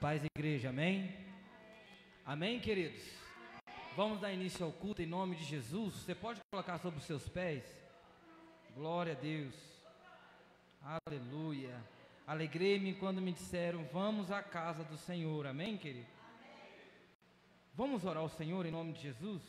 Paz, igreja, amém? Amém, queridos? Vamos dar início ao culto em nome de Jesus. Você pode colocar sobre os seus pés? Glória a Deus. Aleluia. Alegrei-me quando me disseram, vamos à casa do Senhor, amém, querido? Vamos orar ao Senhor em nome de Jesus?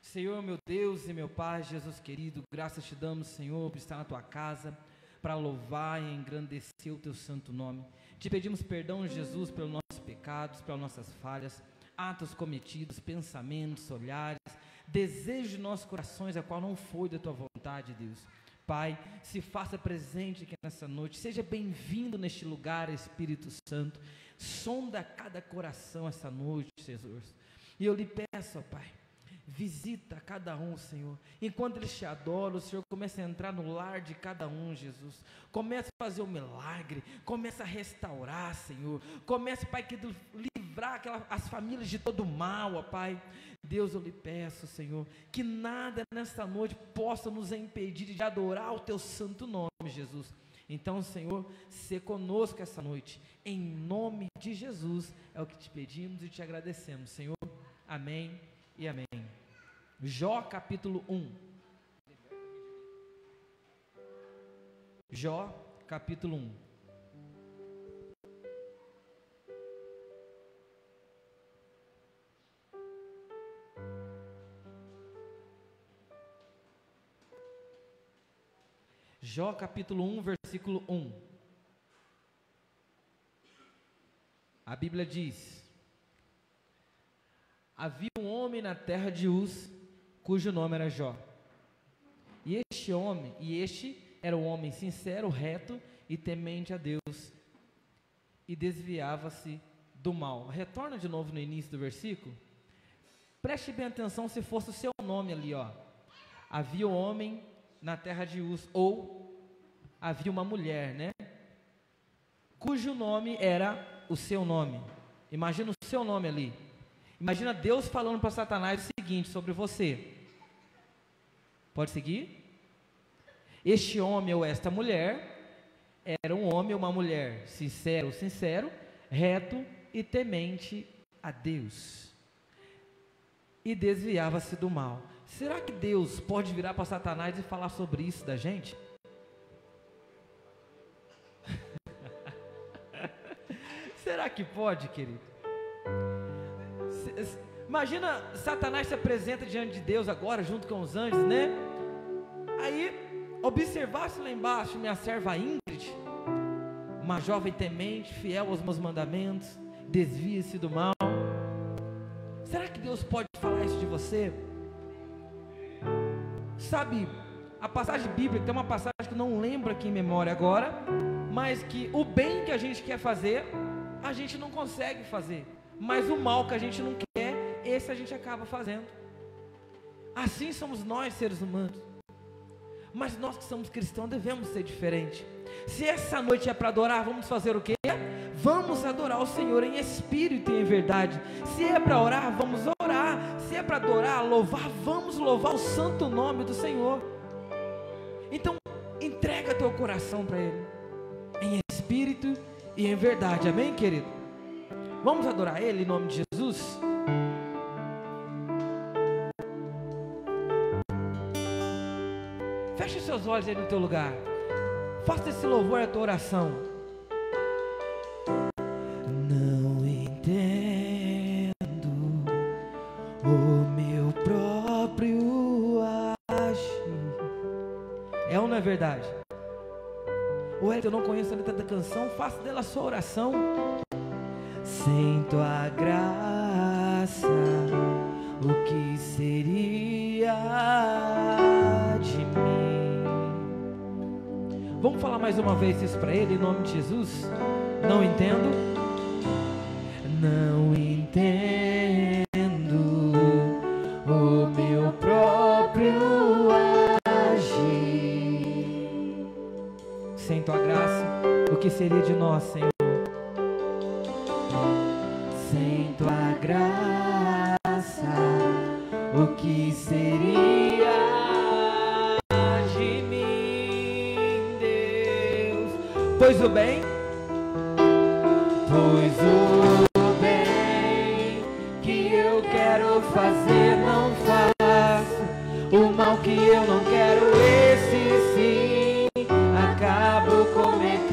Senhor, meu Deus e meu Pai, Jesus querido, graças te damos, Senhor, por estar na tua casa, para louvar e engrandecer o teu santo nome. Te pedimos perdão, Jesus, pelos nossos pecados, pelas nossas falhas, atos cometidos, pensamentos, olhares, desejos de nossos corações, a qual não foi da tua vontade, Deus. Pai, se faça presente aqui nessa noite, seja bem-vindo neste lugar, Espírito Santo, sonda cada coração essa noite, Jesus. E eu lhe peço, ó Pai, visita cada um, Senhor. Enquanto eles te adoram, o Senhor começa a entrar no lar de cada um, Jesus. Começa a fazer o milagre, começa a restaurar, Senhor. Começa, Pai, que livrar as famílias de todo mal, ó Pai. Deus, eu lhe peço, Senhor, que nada nesta noite possa nos impedir de adorar o teu santo nome, Jesus. Então, Senhor, se conosco essa noite, em nome de Jesus, é o que te pedimos e te agradecemos, Senhor. Amém e amém. Jó capítulo 1. Jó capítulo 1. Jó capítulo 1, versículo 1. A Bíblia diz: havia um homem na terra de Uz, cujo nome era Jó. E este era um homem sincero, reto e temente a Deus, e desviava-se do mal. Retorna de novo no início do versículo. Preste bem atenção se fosse o seu nome ali, ó. Havia um homem na terra de Uz, ou havia uma mulher, né? Cujo nome era o seu nome. Imagina o seu nome ali. Imagina Deus falando para Satanás o seguinte sobre você. Pode seguir? Este homem ou esta mulher era um homem ou uma mulher sincero, reto e temente a Deus, e desviava-se do mal. Será que Deus pode virar para Satanás e falar sobre isso da gente? Será que pode, querido? Imagina Satanás se apresenta diante de Deus agora, junto com os anjos, né? Aí, observasse lá embaixo minha serva Ingrid, uma jovem temente, fiel aos meus mandamentos, desvia-se do mal. Será que Deus pode falar isso de você? Sabe, a passagem bíblica, tem uma passagem que eu não lembro aqui em memória agora, mas que o bem que a gente quer fazer, a gente não consegue fazer, mas o mal que a gente não quer, esse a gente acaba fazendo. Assim somos nós, seres humanos. Mas nós que somos cristãos devemos ser diferentes. Se essa noite é para adorar, vamos fazer o quê? Vamos adorar o Senhor em espírito e em verdade. Se é para orar, vamos orar. Se é para adorar, louvar, vamos louvar o santo nome do Senhor. Então, entrega teu coração para Ele, em espírito e em verdade, amém, querido? Vamos adorar Ele em nome de Jesus? Feche seus olhos aí no teu lugar. Faça esse louvor a tua oração. Não entendo o meu próprio agir. É ou não é verdade? Ou é que eu não conheço a letra da canção? Faça dela a sua oração. Sem tua graça, o que seria de mim? Vamos falar mais uma vez isso para Ele, em nome de Jesus? Não entendo. Não entendo o meu próprio agir. Sem tua graça, o que seria de nós, Senhor? Sem tua graça, o que seria de mim, Deus? Pois o bem Pois o bem que eu quero fazer não faço, o mal que eu não quero, esse sim acabo cometendo.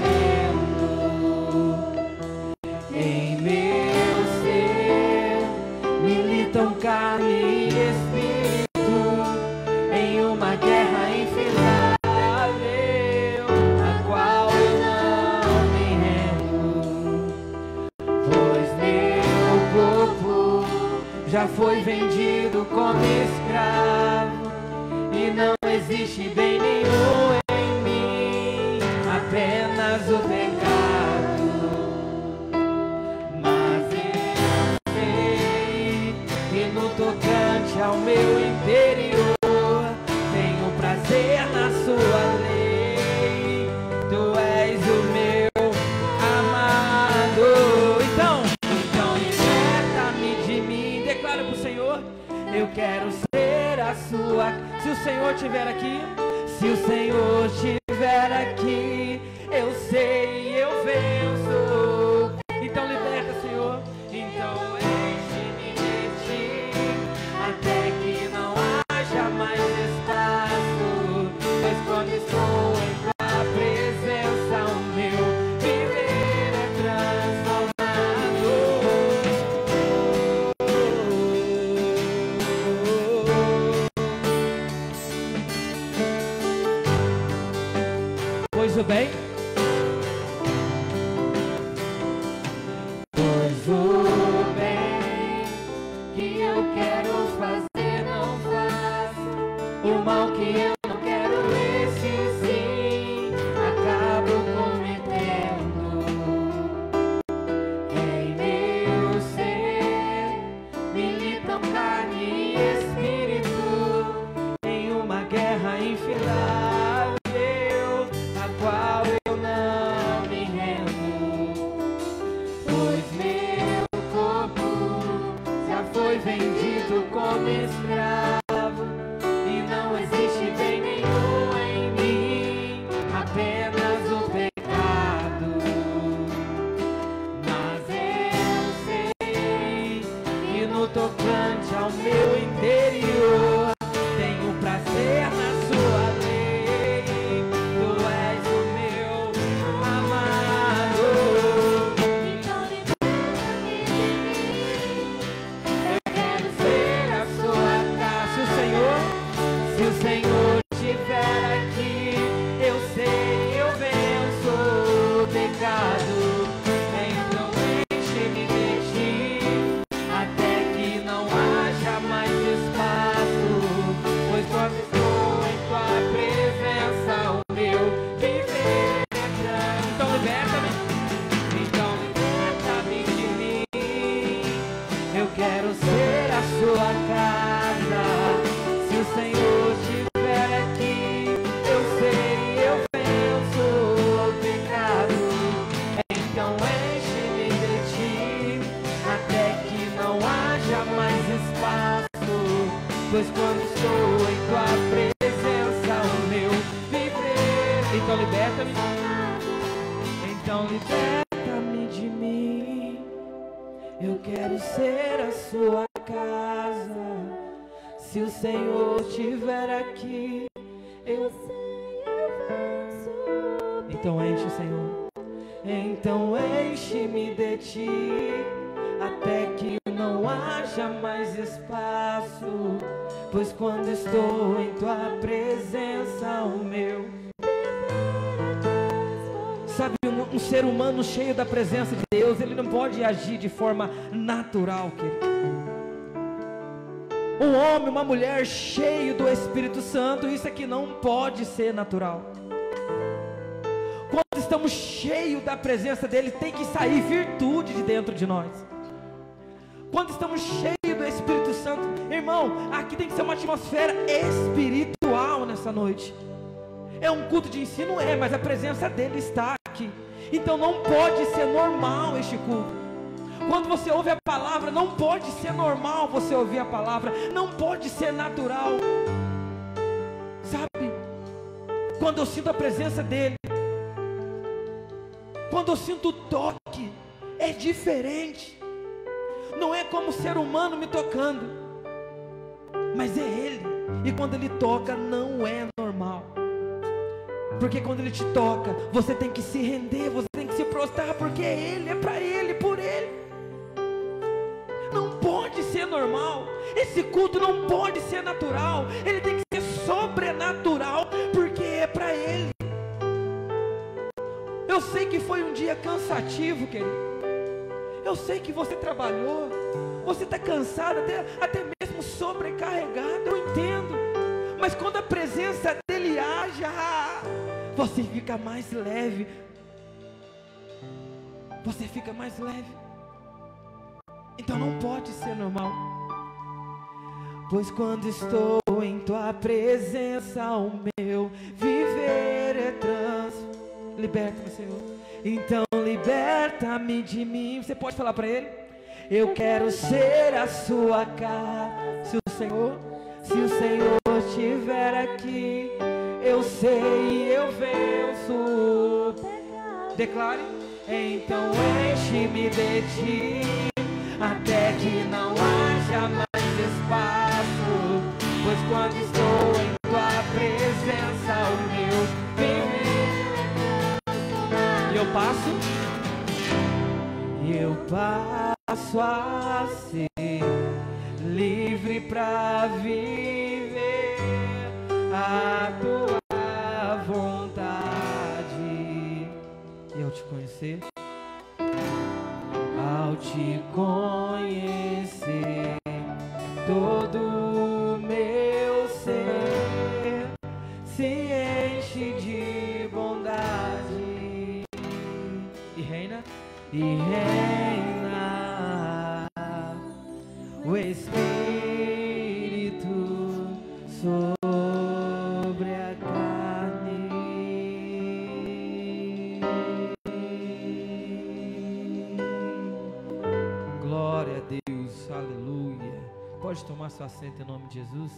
Em meu ser militam carne e espírito, em uma guerra infindável, a qual eu não me rendo. Pois meu corpo já foi vendido como escravo, e não existe bem nenhum em mim, apenas o pecado. Mas eu sei que no tocante ao meu interior tenho prazer na sua lei. Tu és o meu amado. Então liberta-me de mim. Declara para o Senhor: eu quero ser a sua. Se o Senhor estiver aqui, se o Senhor estiver aqui, eu sei, eu venço. Então liberta, Senhor. Então enche-me de ti, até que não haja mais espaço. Pois quando estou em tua presença, o meu viver é transformado. Pois o bem, pois o bem que eu quero fazer não faço, o mal que eu não quero, esse sim acabo cometendo. Em meu ser militam carne e espírito, em uma guerra infindável, a qual eu não me rendo. Pois meu corpo já foi vendido como escravo, e não existe bem nenhum em mim, apenas o pecado. Mas eu sei que no tocante ao meu interior tenho prazer na sua lei. Tu és o meu amado. Eu quero ser a sua casa. Se o Senhor estiver aqui, eu sei, eu venço o pecado. Então enche-me de ti, até que não haja mais espaço. Pois quando estou em tua presença, o meu viver é grande. Então liberta-me de mim. Eu quero ser a sua casa. Se o Senhor estiver aqui, eu sei, eu venço o pecado. Então enche-me de ti, até que não haja mais espaço. Pois quando estou em tua presença, o meu viver. Então liberta-me. Então liberta-me de mim. Eu quero ser a sua casa. Se o Senhor estiver aqui, eu sei, eu venço. Então enche, Senhor. Então enche-me de ti, até que não haja mais espaço. Pois quando estou em tua presença, o meu. Sabe, um ser humano cheio da presença de Deus, ele não pode agir de forma natural, querido. Um homem, uma mulher cheio do Espírito Santo, isso aqui não pode ser natural. Quando estamos cheios da presença dele, tem que sair virtude de dentro de nós. Quando estamos cheios do Espírito Santo, irmão, aqui tem que ser uma atmosfera espiritual nessa noite. É um culto de ensino, mas a presença dele está aqui. Então não pode ser normal este culto. Quando você ouve a palavra, não pode ser normal você ouvir a palavra, não pode ser natural. Sabe, quando eu sinto a presença dele, quando eu sinto o toque, é diferente. Não é como ser humano me tocando, mas é Ele. E quando Ele toca, não é normal. Porque quando Ele te toca, você tem que se render, você tem que se prostrar, porque é Ele, é para Ele, por Ele. Não pode ser normal. Esse culto não pode ser natural. Ele tem que ser sobrenatural, porque é para Ele. Eu sei que foi um dia cansativo, querido. Eu sei que você trabalhou, você está cansado, até mesmo sobrecarregado, eu entendo. Mas quando a presença dEle age, você fica mais leve. Você fica mais leve. Então não pode ser normal. Pois quando estou em Tua presença, o meu viver é Liberta-me, Senhor. Então liberta-me de mim. Você pode falar para Ele? Eu quero ser a sua casa. Se o Senhor estiver aqui, eu sei, eu venço. Declare. Então enche-me de Ti, até que não haja mais espaço. Pois quando estou em Tua presença, o meu viver, eu passo a ser livre para viver a Tua vontade. E ao te conhecer, todo o meu ser se enche de bondade e reina o Espírito sobre a carne. Glória a Deus, aleluia. Pode tomar seu assento em nome de Jesus.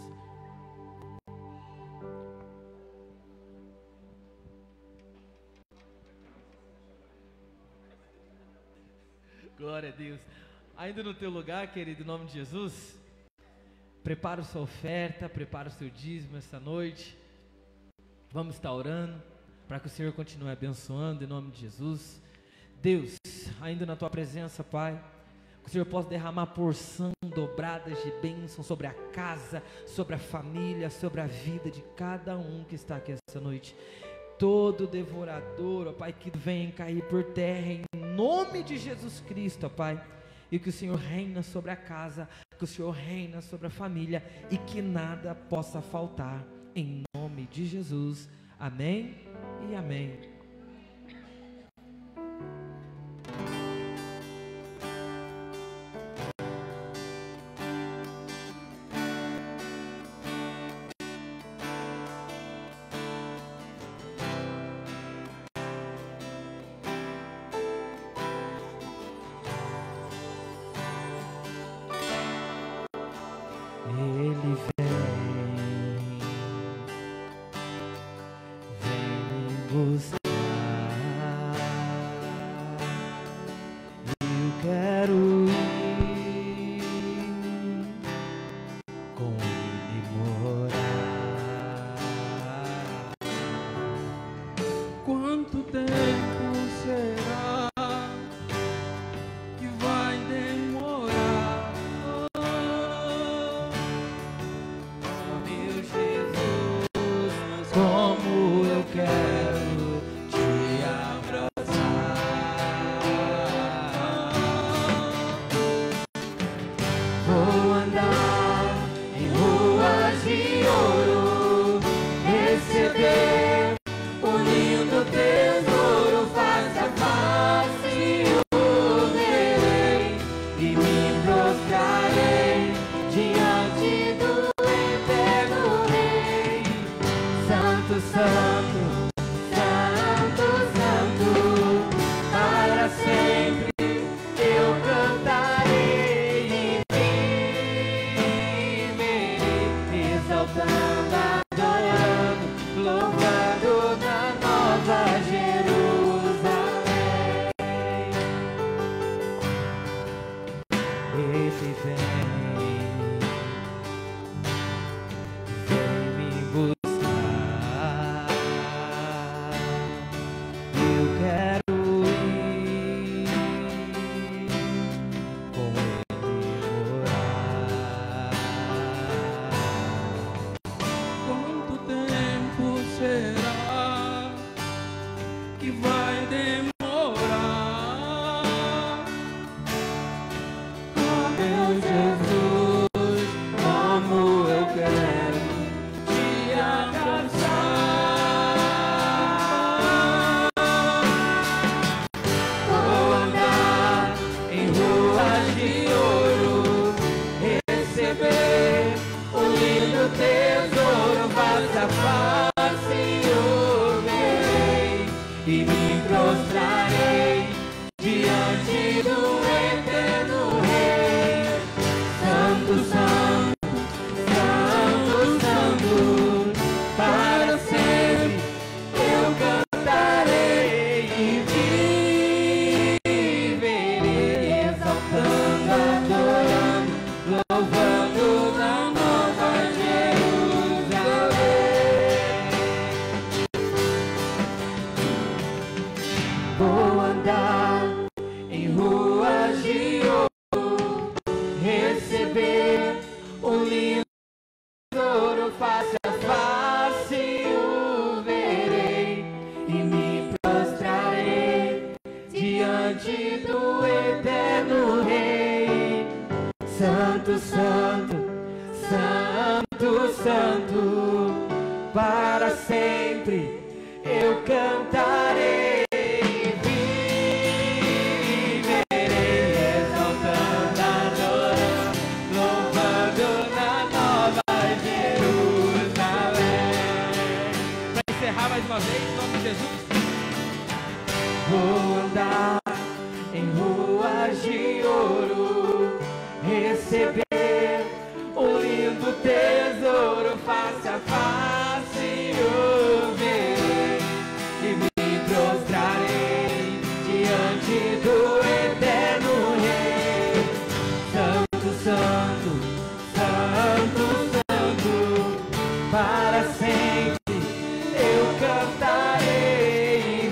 Glória a Deus. Ainda no teu lugar, querido, em nome de Jesus, prepara a sua oferta, prepara o seu dízimo essa noite. Vamos estar orando para que o Senhor continue abençoando em nome de Jesus. Deus, ainda na tua presença, Pai, que o Senhor possa derramar porção dobradas de bênção sobre a casa, sobre a família, sobre a vida de cada um que está aqui essa noite. Todo devorador, ó Pai, que venha cair por terra em nome de Jesus Cristo, ó Pai. E que o Senhor reina sobre a casa, que o Senhor reina sobre a família e que nada possa faltar, em nome de Jesus. Amém e amém. Santo, Santo, Santo, Santo, para sempre eu cantarei, viverei exaltando, adorando, louvando na Nova Jerusalém. Para encerrar mais uma vez, em nome de Jesus. Vou andar em ruas de ouro, receber um lindo tesouro face a face, eu verei e me prostrarei diante do eterno Rei. Santo, Santo, Santo, Santo, para sempre eu cantarei e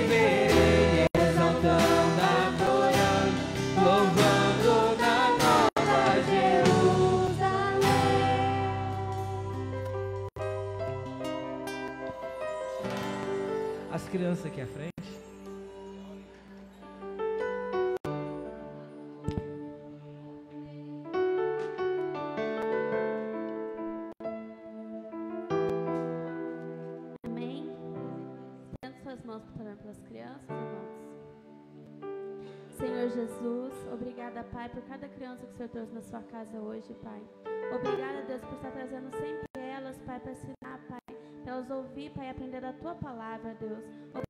viverei exaltando, adorando, louvando na Nova Jerusalém. As crianças aqui à frente. Amém? Estenda suas mãos pelas crianças, irmãos. Senhor Jesus, obrigada, Pai, por cada criança que o Senhor trouxe na sua casa hoje, Pai. Obrigada, Deus, por estar trazendo sempre elas, Pai, para ensinar, Pai, para elas ouvir, Pai, e aprender a Tua palavra, Deus.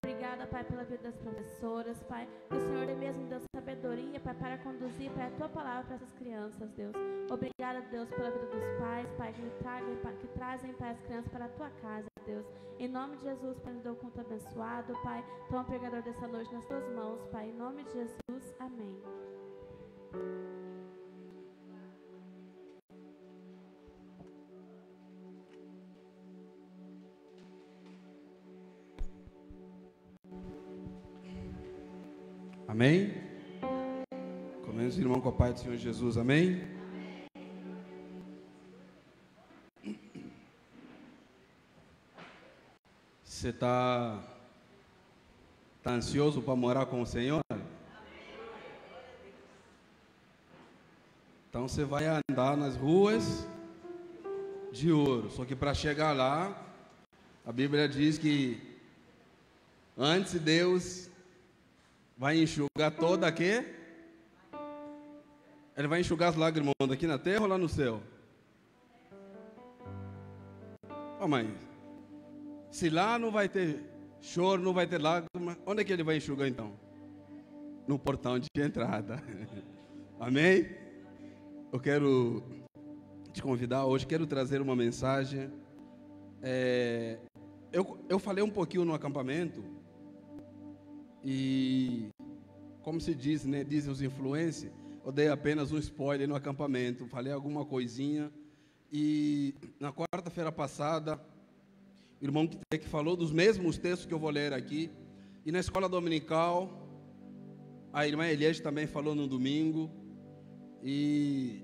Obrigada, Pai, pela vida das professoras, Pai. Que o Senhor dê mesmo, Deus, sabedoria, Pai, para conduzir, Pai, a Tua palavra para essas crianças, Deus. Obrigada, Deus, pela vida dos pais, Pai, que trazem, Pai, as crianças para a Tua casa, Deus. Em nome de Jesus, Pai, nos dê o culto abençoado, Pai. Toma o pregador dessa noite nas Tuas mãos, Pai. Em nome de Jesus, amém. Amém? Comemos, irmão, com a paz do Senhor Jesus. Amém? Você está ansioso para morar com o Senhor? Então você vai andar nas ruas de ouro. Só que para chegar lá, a Bíblia diz que antes Deus vai enxugar toda aqui. Ele vai enxugar as lágrimas aqui na terra ou lá no céu? Oh, mãe, se lá não vai ter choro, não vai ter lágrimas, onde é que ele vai enxugar então? No portão de entrada. Amém? Eu quero te convidar hoje, quero trazer uma mensagem. Eu falei um pouquinho no acampamento. E, como se diz, né, dizem os influencers, eu dei apenas um spoiler no acampamento, falei alguma coisinha. E na quarta-feira passada, o irmão que falou dos mesmos textos que eu vou ler aqui. E na escola dominical, a irmã Eliette também falou no domingo. E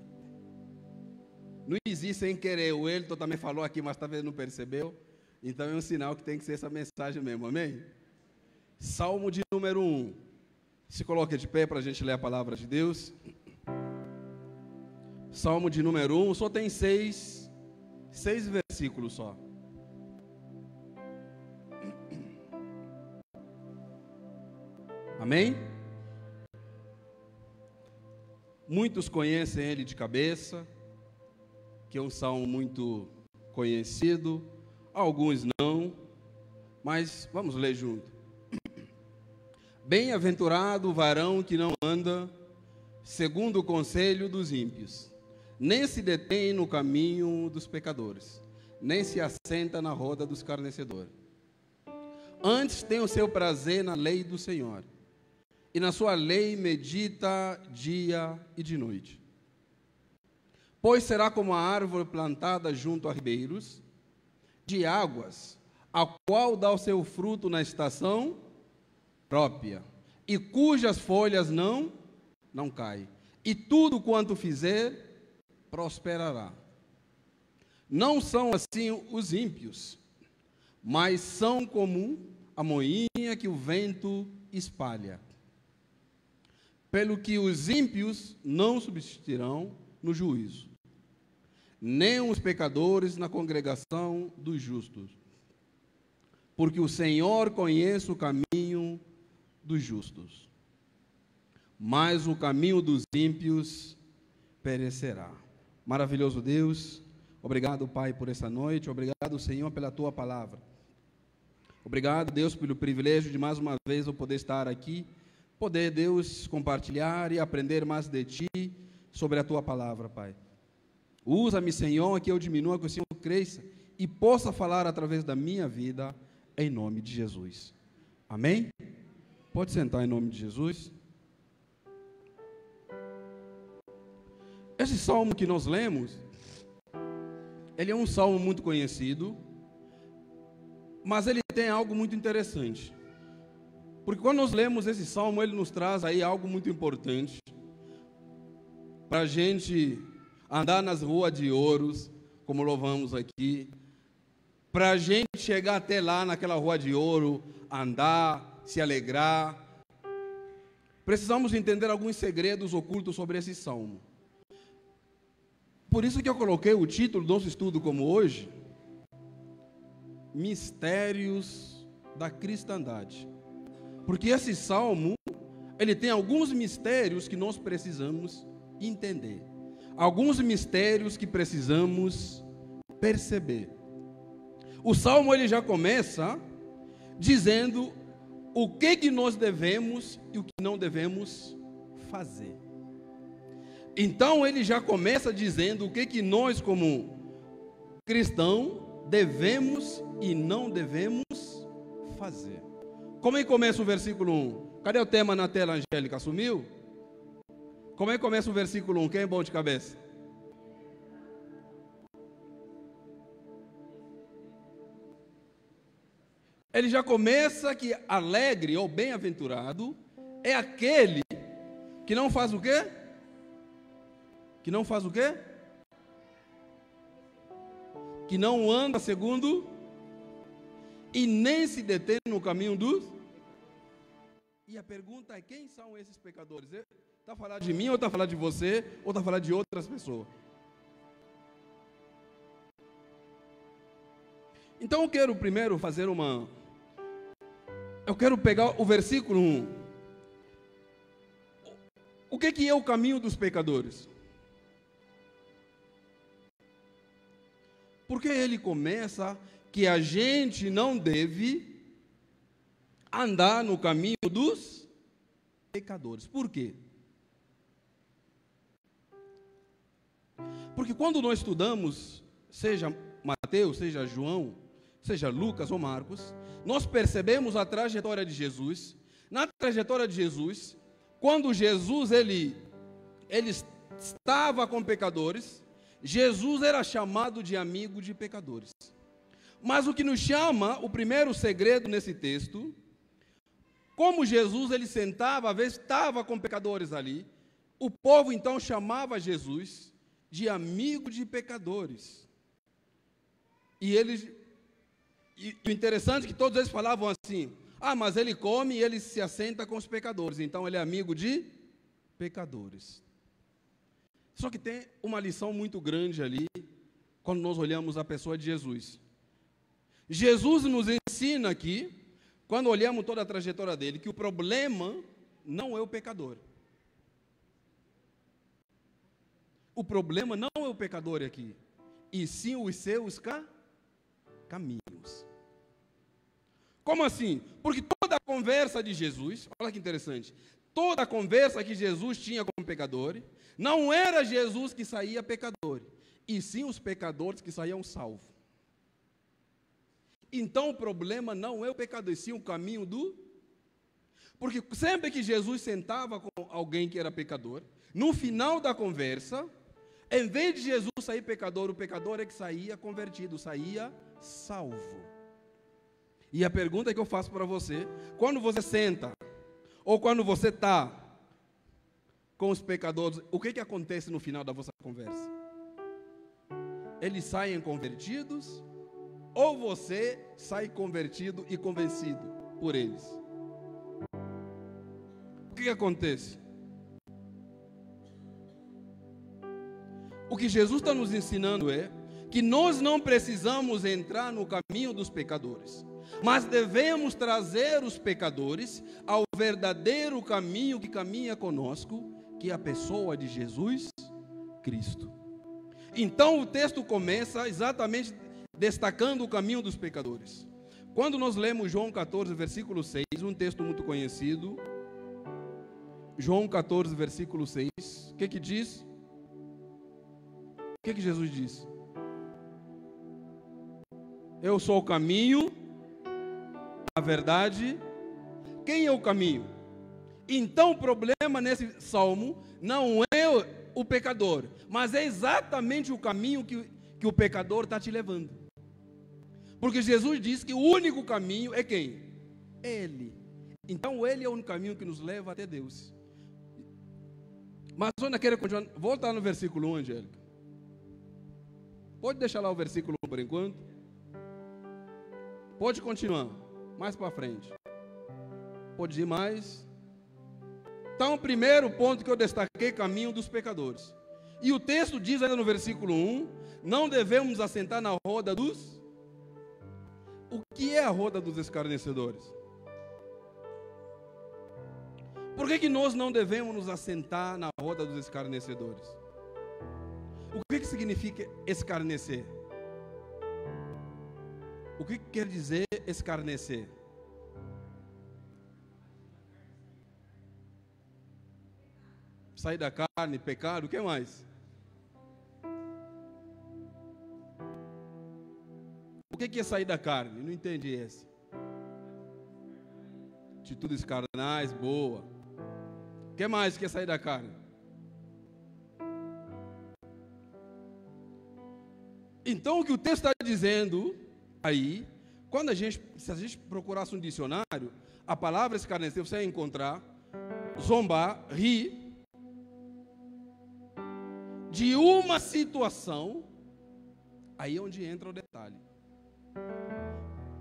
não existe sem querer, o Elton também falou aqui, mas talvez não percebeu. Então é um sinal que tem que ser essa mensagem mesmo, amém? Salmo de número 1. Se coloque de pé para a gente ler a palavra de Deus. Salmo de número 1, só tem seis versículos só. Amém? Muitos conhecem ele de cabeça, que é um salmo muito conhecido. Alguns não, mas vamos ler junto. Bem-aventurado o varão que não anda segundo o conselho dos ímpios, nem se detém no caminho dos pecadores, nem se assenta na roda dos escarnecedores. Antes tem o seu prazer na lei do Senhor, e na sua lei medita dia e de noite. Pois será como a árvore plantada junto a ribeiros de águas, a qual dá o seu fruto na estação própria, e cujas folhas não caem, e tudo quanto fizer prosperará. Não são assim os ímpios, mas são como a moinha que o vento espalha. pelo que os ímpios não subsistirão no juízo, nem os pecadores na congregação dos justos. Porque o Senhor conhece o caminho dos justos, mas o caminho dos ímpios perecerá. Maravilhoso Deus, obrigado, Pai, por essa noite, obrigado, Senhor, pela Tua palavra. Obrigado, Deus, pelo privilégio de mais uma vez eu poder estar aqui, poder, Deus, compartilhar e aprender mais de Ti sobre a Tua palavra, Pai. Usa-me, Senhor, que eu diminua, que o Senhor cresça e possa falar através da minha vida, em nome de Jesus. Amém? Pode sentar em nome de Jesus. Esse salmo que nós lemos, ele é um salmo muito conhecido, mas ele tem algo muito interessante. Porque quando nós lemos esse salmo, ele nos traz aí algo muito importante para a gente andar nas ruas de ouros, como louvamos aqui, para a gente chegar até lá naquela rua de ouro, andar, se alegrar. Precisamos entender alguns segredos ocultos sobre esse salmo. Por isso que eu coloquei o título do nosso estudo como hoje, Mistérios da Cristandade. Porque esse salmo, ele tem alguns mistérios que nós precisamos entender. Alguns mistérios que precisamos perceber. O salmo, ele já começa dizendo o que nós devemos e o que não devemos fazer. Então ele já começa dizendo o que nós como cristão devemos e não devemos fazer. Como é que começa o versículo 1? Cadê o tema na tela, Angélica? Sumiu? Como é que começa o versículo 1? Quem é bom de cabeça? Ele já começa que alegre ou bem-aventurado é aquele que não faz o quê? Que não faz o quê? Que não anda segundo e nem se detém no caminho dos. E a pergunta é: quem são esses pecadores? Está falando de mim, ou está falando de você, ou está falando de outras pessoas? Então eu quero primeiro fazer eu quero pegar o versículo 1. O que é o caminho dos pecadores? Porque ele começa que a gente não deve andar no caminho dos pecadores. Por quê? Porque quando nós estudamos, seja Mateus, seja João, seja Lucas ou Marcos, nós percebemos a trajetória de Jesus. Na trajetória de Jesus, quando Jesus ele estava com pecadores, Jesus era chamado de amigo de pecadores. Mas o que nos chama, o primeiro segredo nesse texto, como Jesus ele sentava, às vezes estava com pecadores ali, o povo então chamava Jesus de amigo de pecadores. E o interessante é que todos eles falavam assim: ah, mas ele come e ele se assenta com os pecadores, então ele é amigo de pecadores. Só que tem uma lição muito grande ali, quando nós olhamos a pessoa de Jesus. Jesus nos ensina aqui, quando olhamos toda a trajetória dele, que o problema não é o pecador. O problema não é o pecador aqui, e sim os seus caminhos. Como assim? Porque toda a conversa de Jesus, olha que interessante, toda a conversa que Jesus tinha com o pecador, não era Jesus que saía pecador, e sim os pecadores que saíam salvos. Então o problema não é o pecador, e sim o caminho do. Porque sempre que Jesus sentava com alguém que era pecador, no final da conversa, em vez de Jesus sair pecador, o pecador é que saía convertido, saía salvo. E a pergunta que eu faço para você: quando você senta, ou quando você está com os pecadores, o que acontece no final da vossa conversa? Eles saem convertidos, ou você sai convertido e convencido por eles? O que acontece? O que Jesus está nos ensinando é que nós não precisamos entrar no caminho dos pecadores, mas devemos trazer os pecadores ao verdadeiro caminho que caminha conosco, que é a pessoa de Jesus Cristo. Então o texto começa exatamente destacando o caminho dos pecadores. Quando nós lemos João 14, versículo 6, um texto muito conhecido, João 14, versículo 6, o que diz? O que Jesus diz? Eu sou o caminho, a verdade. Quem é o caminho? Então o problema nesse salmo não é o pecador, mas é exatamente o caminho que o pecador está te levando. Porque Jesus diz que o único caminho é quem? Ele. Então ele é o único caminho que nos leva até Deus. Mas eu ainda quero continuar. Volta no versículo 1, Angélica. Pode deixar lá o versículo 1 por enquanto? Pode continuar, mais para frente. Pode ir mais. Então, o primeiro ponto que eu destaquei, caminho dos pecadores. E o texto diz ainda no versículo 1, não devemos assentar na roda dos... O que é a roda dos escarnecedores? Por que nós não devemos nos assentar na roda dos escarnecedores? O que significa escarnecer? O que quer dizer escarnecer? Sair da carne, pecado, o que mais? O que é sair da carne? Não entendi esse. Atitudes carnais, boa. O que mais que é sair da carne? Então o que o texto está dizendo aí, se a gente procurasse um dicionário, a palavra escarnecer, você vai encontrar zombar, rir de uma situação. Aí é onde entra o detalhe.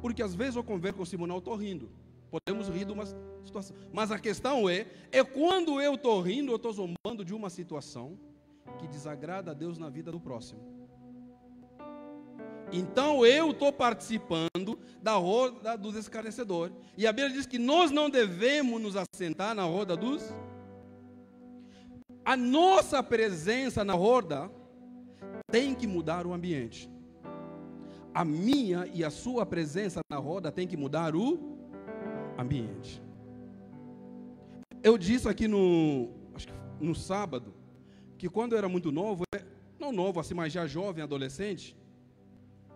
Porque às vezes eu converso com o Simonal, eu estou rindo. Podemos rir de uma situação. Mas a questão é quando eu estou rindo, eu estou zombando de uma situação que desagrada a Deus na vida do próximo. Então eu estou participando da roda dos escarnecedores. E a Bíblia diz que nós não devemos nos assentar na roda dos... A nossa presença na roda tem que mudar o ambiente. A minha e a sua presença na roda tem que mudar o ambiente. Eu disse aqui acho que no sábado, que quando eu era muito novo, não novo assim, mas já jovem, adolescente,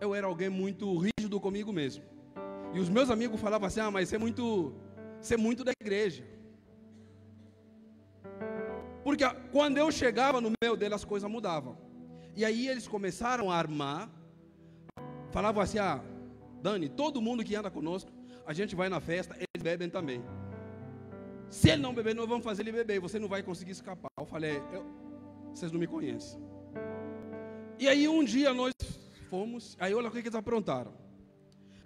eu era alguém muito rígido comigo mesmo. E os meus amigos falavam assim, mas você é muito da igreja. Porque quando eu chegava no meio dele, as coisas mudavam. E aí eles começaram a armar, falavam assim, Dani, todo mundo que anda conosco, a gente vai na festa, eles bebem também. Se ele não beber, nós vamos fazer ele beber, você não vai conseguir escapar. Eu falei, vocês não me conhecem. E aí um dia nós fomos, aí olha o que eles aprontaram.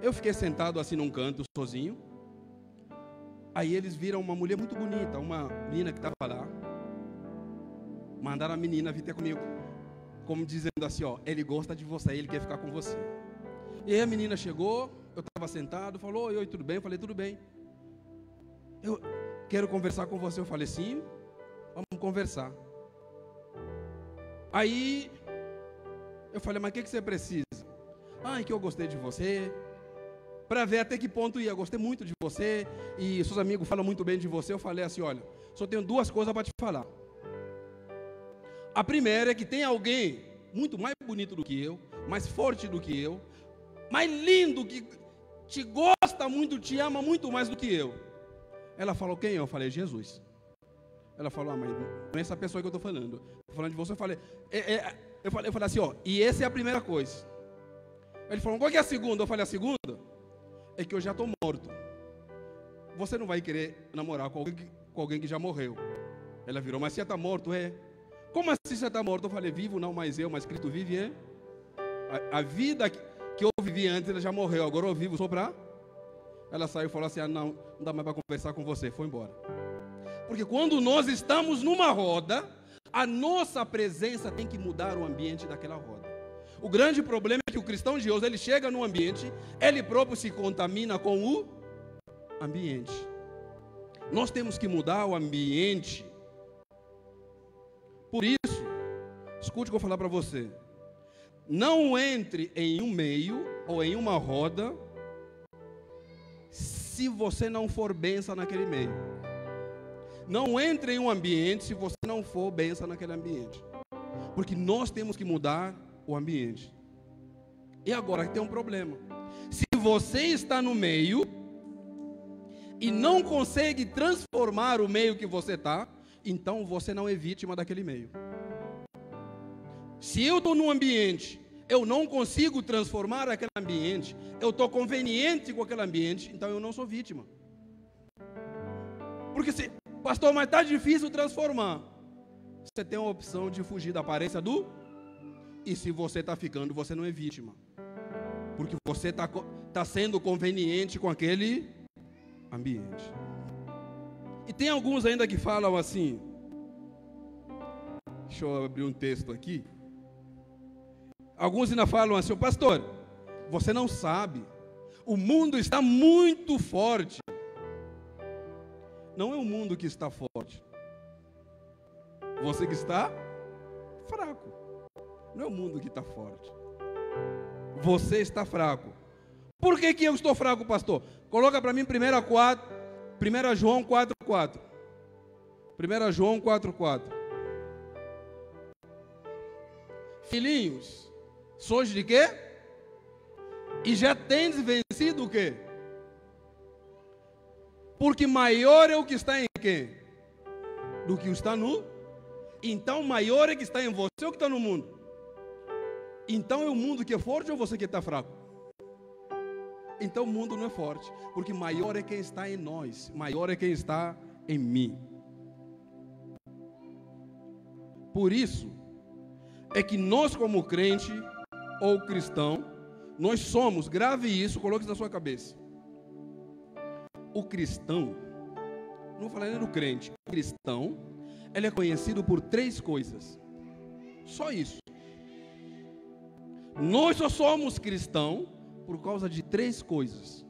Eu fiquei sentado assim num canto, sozinho. Aí eles viram uma mulher muito bonita, uma menina que estava lá. Mandaram a menina vir ter comigo, como dizendo assim, ele gosta de você, ele quer ficar com você. E aí a menina chegou, eu estava sentado, falou, oi, tudo bem? Eu falei, tudo bem. Eu quero conversar com você. Eu falei, sim, vamos conversar. Aí eu falei, mas o que você precisa? Que eu gostei de você, para ver até que ponto ia. Gostei muito de você, e seus amigos falam muito bem de você. Eu falei assim, olha, só tenho duas coisas para te falar. A primeira é que tem alguém muito mais bonito do que eu, mais forte do que eu, mais lindo, que te gosta muito, te ama muito mais do que eu. Ela falou, quem é? Eu falei, Jesus. Ela falou, mas não é essa pessoa que eu estou falando. Estou falando de você. Eu falei, eu falei assim, e essa é a primeira coisa. Ele falou, qual que é a segunda? Eu falei, a segunda é que eu já estou morto. Você não vai querer namorar com alguém que já morreu. Ela virou, mas você está morto, Como assim você está morto? Eu falei, vivo não mais eu, mas Cristo vive, A vida que eu vivi antes, ela já morreu, agora eu vivo só para... Ela saiu e falou assim, não dá mais para conversar com você, foi embora. Porque quando nós estamos numa roda, A nossa presença tem que mudar o ambiente daquela roda. O grande problema é que o cristão de hoje, ele chega no ambiente, ele próprio se contamina com o ambiente. Nós temos que mudar o ambiente. Por isso, escute o que eu vou falar para você. Não entre em um meio ou em uma roda se você não for bênção naquele meio. Não entre em um ambiente se você não for bênção naquele ambiente. Porque nós temos que mudar o ambiente. E agora tem um problema. Se você está no meio e não consegue transformar o meio que você está, então você não é vítima daquele meio. Se eu estou num ambiente, eu não consigo transformar aquele ambiente, eu estou conveniente com aquele ambiente, então eu não sou vítima. Porque se, pastor, mas está difícil transformar. Você tem a opção de fugir da aparência do... E se você está ficando, você não é vítima. Porque você está sendo conveniente com aquele ambiente. E tem alguns ainda que falam assim. Deixa eu abrir um texto aqui. Alguns ainda falam assim: pastor, você não sabe. O mundo está muito forte. Não é o mundo que está forte. Você que está fraco. Não é o mundo que está forte. Você está fraco. Por que eu estou fraco, pastor? Coloca para mim 1 João 4,4. 1 João 4,4. Filhinhos, sois de quê? E já tendes vencido o quê? Porque maior é o que está em quem? Do que o está no... Então maior é que está em você ou que está no mundo? Então é o mundo que é forte ou você que está fraco? Então o mundo não é forte, porque maior é quem está em nós, maior é quem está em mim. Por isso é que nós, como crente ou cristão, nós somos, grave isso, coloque isso na sua cabeça. O cristão, não vou falar nem do crente, o cristão, ele é conhecido por 3 coisas. Só isso. Nós só somos cristãos por causa de 3 coisas.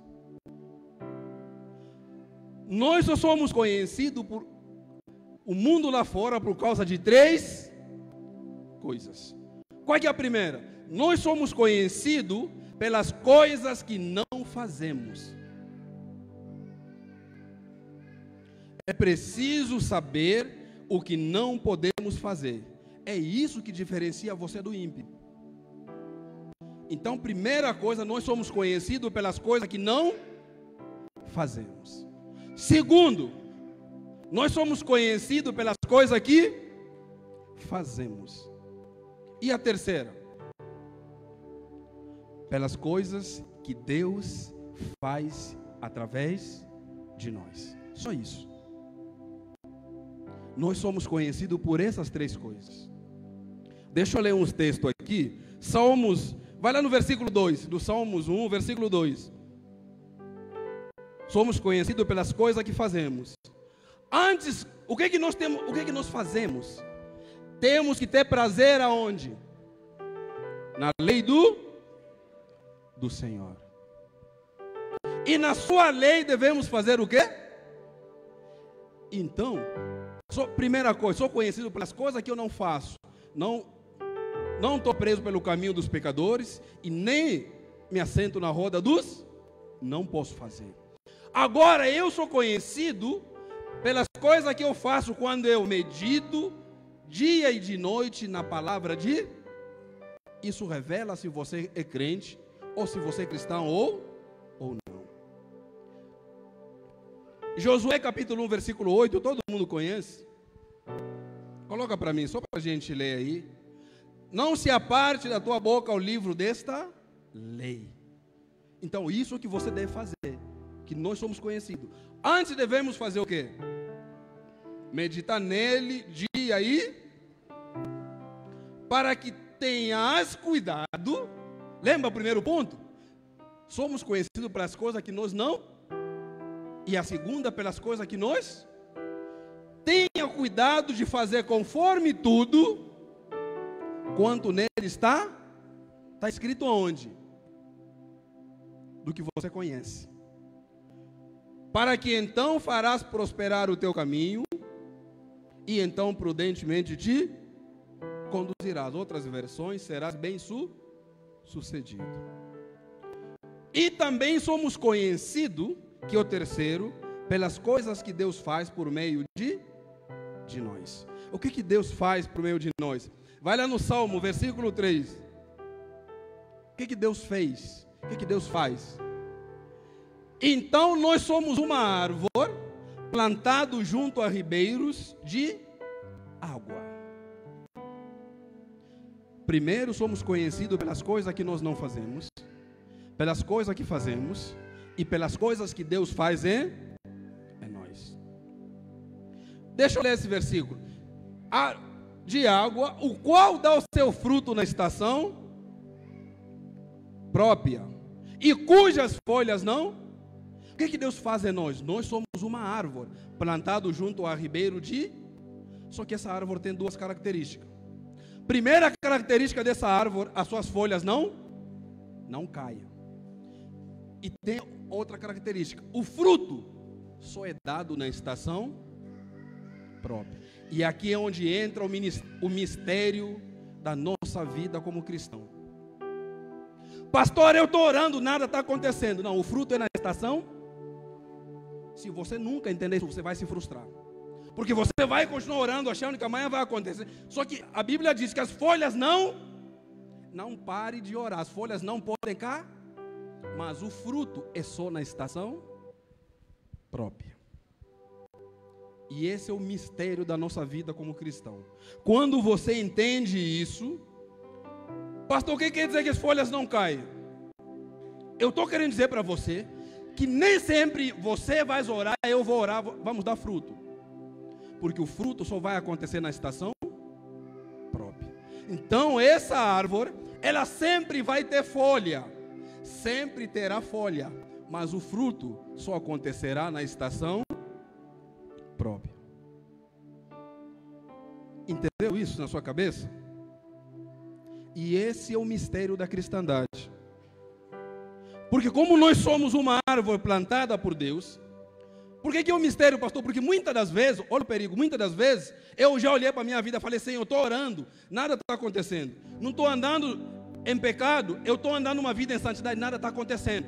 Nós só somos conhecidos por o mundo lá fora por causa de 3 coisas. Qual é a primeira? Nós somos conhecidos pelas coisas que não fazemos. É preciso saber o que não podemos fazer. É isso que diferencia você do ímpio. Então, primeira coisa, nós somos conhecidos pelas coisas que não fazemos. Segundo, nós somos conhecidos pelas coisas que fazemos. E a terceira? Pelas coisas que Deus faz através de nós. Só isso. Nós somos conhecidos por essas 3 coisas. Deixa eu ler uns textos aqui. Salmos, vai lá no versículo 2, do Salmos 1, versículo 2. Somos conhecidos pelas coisas que fazemos. Antes, o que nós temos, o que nós fazemos? Temos que ter prazer aonde? Na lei do Senhor. E na sua lei devemos fazer o quê? Então, primeira coisa, sou conhecido pelas coisas que eu não faço. Não estou preso pelo caminho dos pecadores e nem me assento na roda dos... Não posso fazer. Agora eu sou conhecido pelas coisas que eu faço quando eu medito dia e de noite na palavra de... Isso revela se você é crente ou se você é cristão ou não. Josué capítulo 1, versículo 8, todo mundo conhece? Coloca para mim, só para a gente ler aí. Não se aparte da tua boca o livro desta lei. Então isso é o que você deve fazer, que nós somos conhecidos. Antes devemos fazer o quê? Meditar nele dia e para que tenhas cuidado. Lembra o primeiro ponto? Somos conhecidos pelas coisas que nós não. E a segunda pelas coisas que nós. tenha cuidado de fazer conforme tudo quanto nele está escrito onde? Do que você conhece. Para que então farás prosperar o teu caminho, e então prudentemente te conduzirás. Outras versões, serás bem sucedido. E também somos conhecidos, que é o terceiro, pelas coisas que Deus faz por meio de nós. O que Deus faz por meio de nós? Vai lá no Salmo, versículo 3. O que Deus fez? O que Deus faz? Então nós somos uma árvore plantada junto a ribeiros de água. Primeiro somos conhecidos pelas coisas que nós não fazemos, pelas coisas que fazemos e pelas coisas que Deus faz em nós. Deixa eu ler esse versículo. De água, o qual dá o seu fruto na estação própria, e cujas folhas não. O que Deus faz em nós? Nós somos uma árvore plantada junto a ribeiro de. Só que essa árvore tem duas características. Primeira característica dessa árvore, as suas folhas não caem. E tem outra característica, o fruto só é dado na estação própria. E aqui é onde entra o mistério da nossa vida como cristão. Pastor, eu estou orando, nada está acontecendo. Não, o fruto é na estação. Se você nunca entender isso, você vai se frustrar. Porque você vai continuar orando, achando que amanhã vai acontecer. Só que a Bíblia diz que as folhas não pare de orar. As folhas não podem cair, mas o fruto é só na estação própria. E esse é o mistério da nossa vida como cristão. Quando você entende isso, pastor, o que quer dizer que as folhas não caem? Eu estou querendo dizer para você que nem sempre você vai orar, eu vou orar, vamos dar fruto. Porque o fruto só vai acontecer na estação própria. Então essa árvore, ela sempre vai ter folha. Sempre terá folha. Mas o fruto só acontecerá na estação própria. Entendeu isso na sua cabeça? E esse é o mistério da cristandade. Porque como nós somos uma árvore plantada por Deus, por que é um mistério, pastor? Porque muitas das vezes, olha o perigo, muitas das vezes, eu já olhei para a minha vida e falei, Senhor, eu estou orando, nada está acontecendo. Não estou andando em pecado, eu estou andando uma vida em santidade, nada está acontecendo.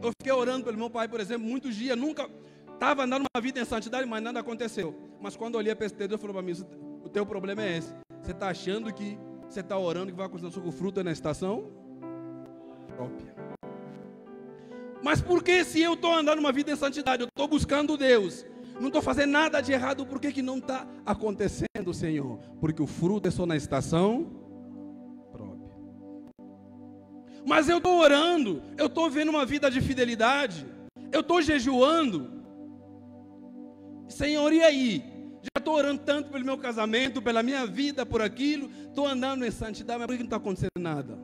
Eu fiquei orando pelo meu pai, por exemplo, muitos dias, nunca estava andando uma vida em santidade, mas nada aconteceu. Mas quando eu olhei para esse Deus, ele falou para mim, o teu problema é esse. Você está achando que você está orando que vai acontecer, só que o fruto é na estação própria. Mas por que se eu estou andando uma vida em santidade, eu estou buscando Deus, não estou fazendo nada de errado, por que não está acontecendo, Senhor? Porque o fruto é só na estação própria. Mas eu estou orando, eu estou vendo uma vida de fidelidade, eu estou jejuando. Senhor, e aí? Já estou orando tanto pelo meu casamento, pela minha vida, por aquilo, estou andando em santidade, mas por que não está acontecendo nada?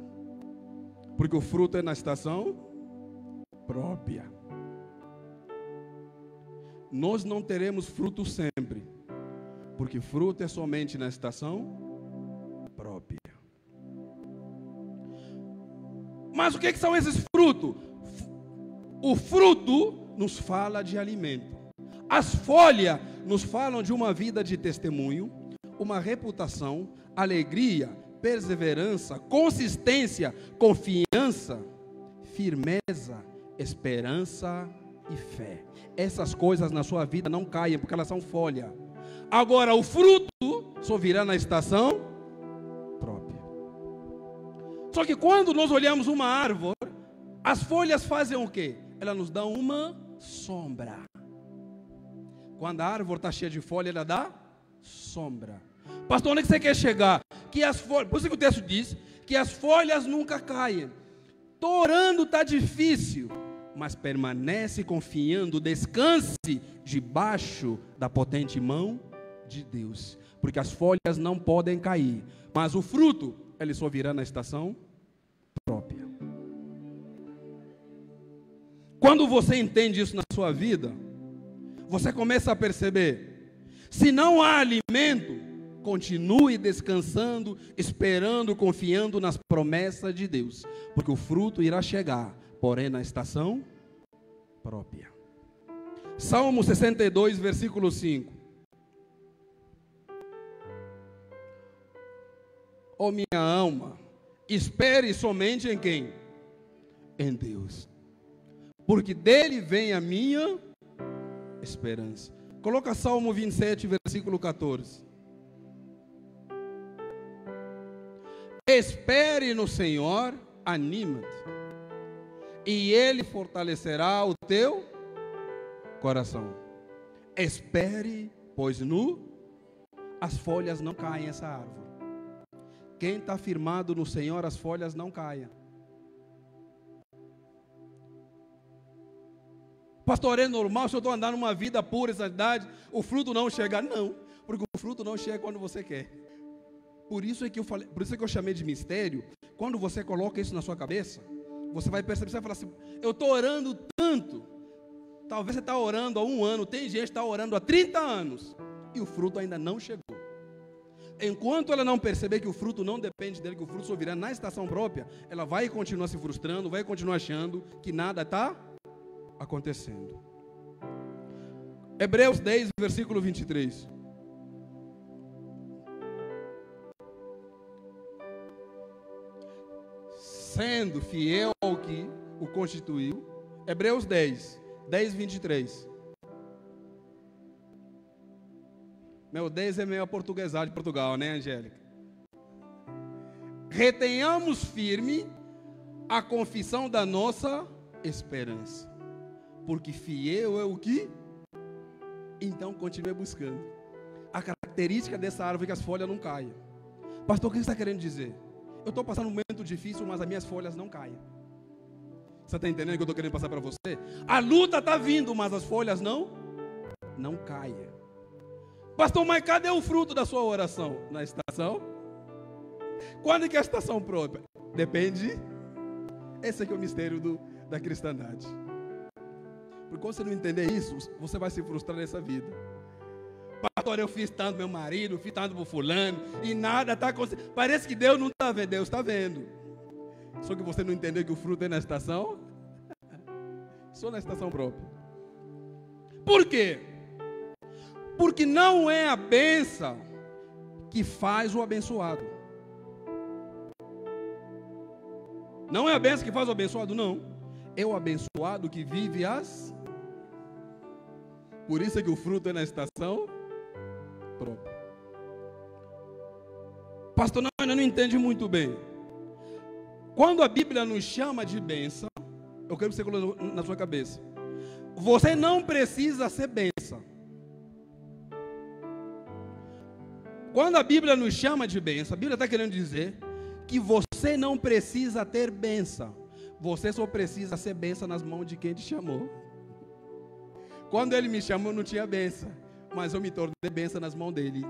Porque o fruto é na estação própria. Nós não teremos fruto sempre, porque fruto é somente na estação própria. Mas o que são esses frutos? O fruto nos fala de alimento. As folhas nos falam de uma vida de testemunho, uma reputação, alegria, perseverança, consistência, confiança, firmeza, esperança e fé. Essas coisas na sua vida não caem, porque elas são folha. Agora o fruto só virá na estação própria. Só que quando nós olhamos uma árvore, as folhas fazem o quê? Elas nos dão uma sombra. Quando a árvore está cheia de folha, ela dá sombra. Pastor, onde é que você quer chegar? Que as folhas, por isso que o texto diz que as folhas nunca caem. Estou orando, está difícil, mas permanece confiando, descanse debaixo da potente mão de Deus, porque as folhas não podem cair, mas o fruto, ele só virá na estação própria. Quando você entende isso na sua vida, você começa a perceber Se não há alimento, continue descansando, esperando, confiando nas promessas de Deus, porque o fruto irá chegar, porém na estação própria. Salmo 62, versículo 5. Ó minha alma, espere somente em quem? Em Deus, porque dele vem a minha esperança. Coloca Salmo 27, versículo 14. Espere no Senhor, anima-te, e Ele fortalecerá o teu coração. Espere, pois as folhas não caem essa árvore. Quem está firmado no Senhor, as folhas não caem. Pastor, é normal se eu estou andando uma vida pura e santidade, o fruto não chegar? Não, porque o fruto não chega quando você quer. Por isso é que eu chamei de mistério. Quando você coloca isso na sua cabeça, você vai perceber, você vai falar assim: eu estou orando tanto. Talvez você está orando há 1 ano, tem gente que está orando há 30 anos, e o fruto ainda não chegou. Enquanto ela não perceber que o fruto não depende dele, que o fruto só virá na estação própria, ela vai continuar se frustrando, vai continuar achando que nada está acontecendo. Hebreus 10, versículo 23. Sendo fiel ao que o constituiu. Hebreus 10, 23. Meu 10 é meio aportuguesado de Portugal, né, Angélica? Retenhamos firme a confissão da nossa esperança, porque fiel é o que? Então continue buscando. A característica dessa árvore é que as folhas não caem. Pastor, o que você está querendo dizer? Eu estou passando um momento difícil, mas as minhas folhas não caem. Você está entendendo o que eu estou querendo passar para você? A luta está vindo, mas as folhas não caem. Pastor, mas cadê o fruto da sua oração? Na estação? Quando que é a estação própria? Depende. Esse aqui é o mistério da cristandade. Porque quando você não entender isso, você vai se frustrar nessa vida. Pastor, eu fiz tanto meu marido, fiz tanto para fulano, e nada está acontecendo. Parece que Deus não está vendo, Deus está vendo. Só que você não entendeu que o fruto é na estação? Só na estação própria. Por quê? Porque não é a bênção que faz o abençoado. Não é a bênção que faz o abençoado, não. É o abençoado que vive as... Por isso é que o fruto é na estação própria. Pastor, ainda não entende muito bem. Quando a Bíblia nos chama de bênção, eu quero que você coloque na sua cabeça, você não precisa ser bênção. Quando a Bíblia nos chama de bênção, a Bíblia está querendo dizer que você não precisa ter bênção. Você só precisa ser bênção nas mãos de quem te chamou. Quando ele me chamou, não tinha bênção, mas eu me tornei bênção nas mãos dele.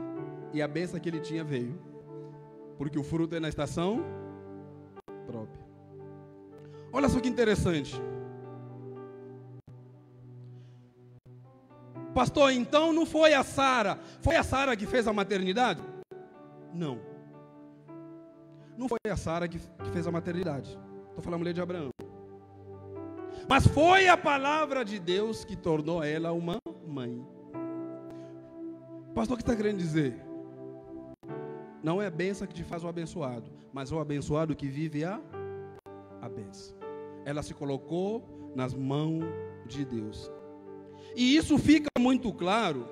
E a bênção que ele tinha veio. Porque o fruto é na estação própria. Olha só que interessante. Pastor, então não foi a Sara? Foi a Sara que fez a maternidade? Não. Não foi a Sara que fez a maternidade. Estou falando da mulher de Abraão. Mas foi a palavra de Deus que tornou ela uma mãe. Pastor, o que está querendo dizer? Não é a bênção que te faz o abençoado, mas é o abençoado que vive a bênção. Ela se colocou nas mãos de Deus. E isso fica muito claro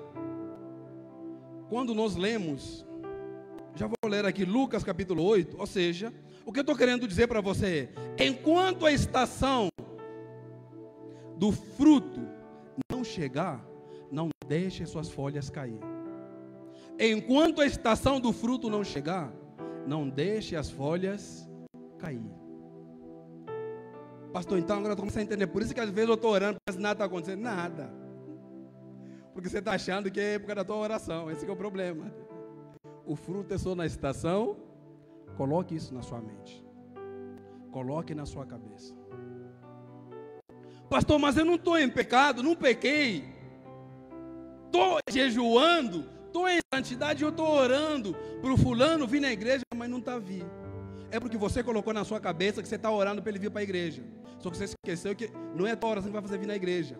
quando nós lemos, já vou ler aqui Lucas capítulo 8, ou seja, o que eu estou querendo dizer para você é, enquanto a estação do fruto não chegar, não deixe suas folhas cair. Enquanto a estação do fruto não chegar, não deixe as folhas cair. Pastor, então agora eu estou começando a entender. Por isso que às vezes eu estou orando, mas nada está acontecendo. Nada. Porque você está achando que é época da tua oração. Esse que é o problema. O fruto é só na estação. Coloque isso na sua mente. Coloque na sua cabeça. Pastor, mas eu não estou em pecado, não pequei. Estou jejuando, estou em santidade, eu estou orando para o fulano vir na igreja, mas não está vindo. É porque você colocou na sua cabeça que você está orando para ele vir para a igreja. Só que você esqueceu que não é a tua oração que vai fazer vir na igreja.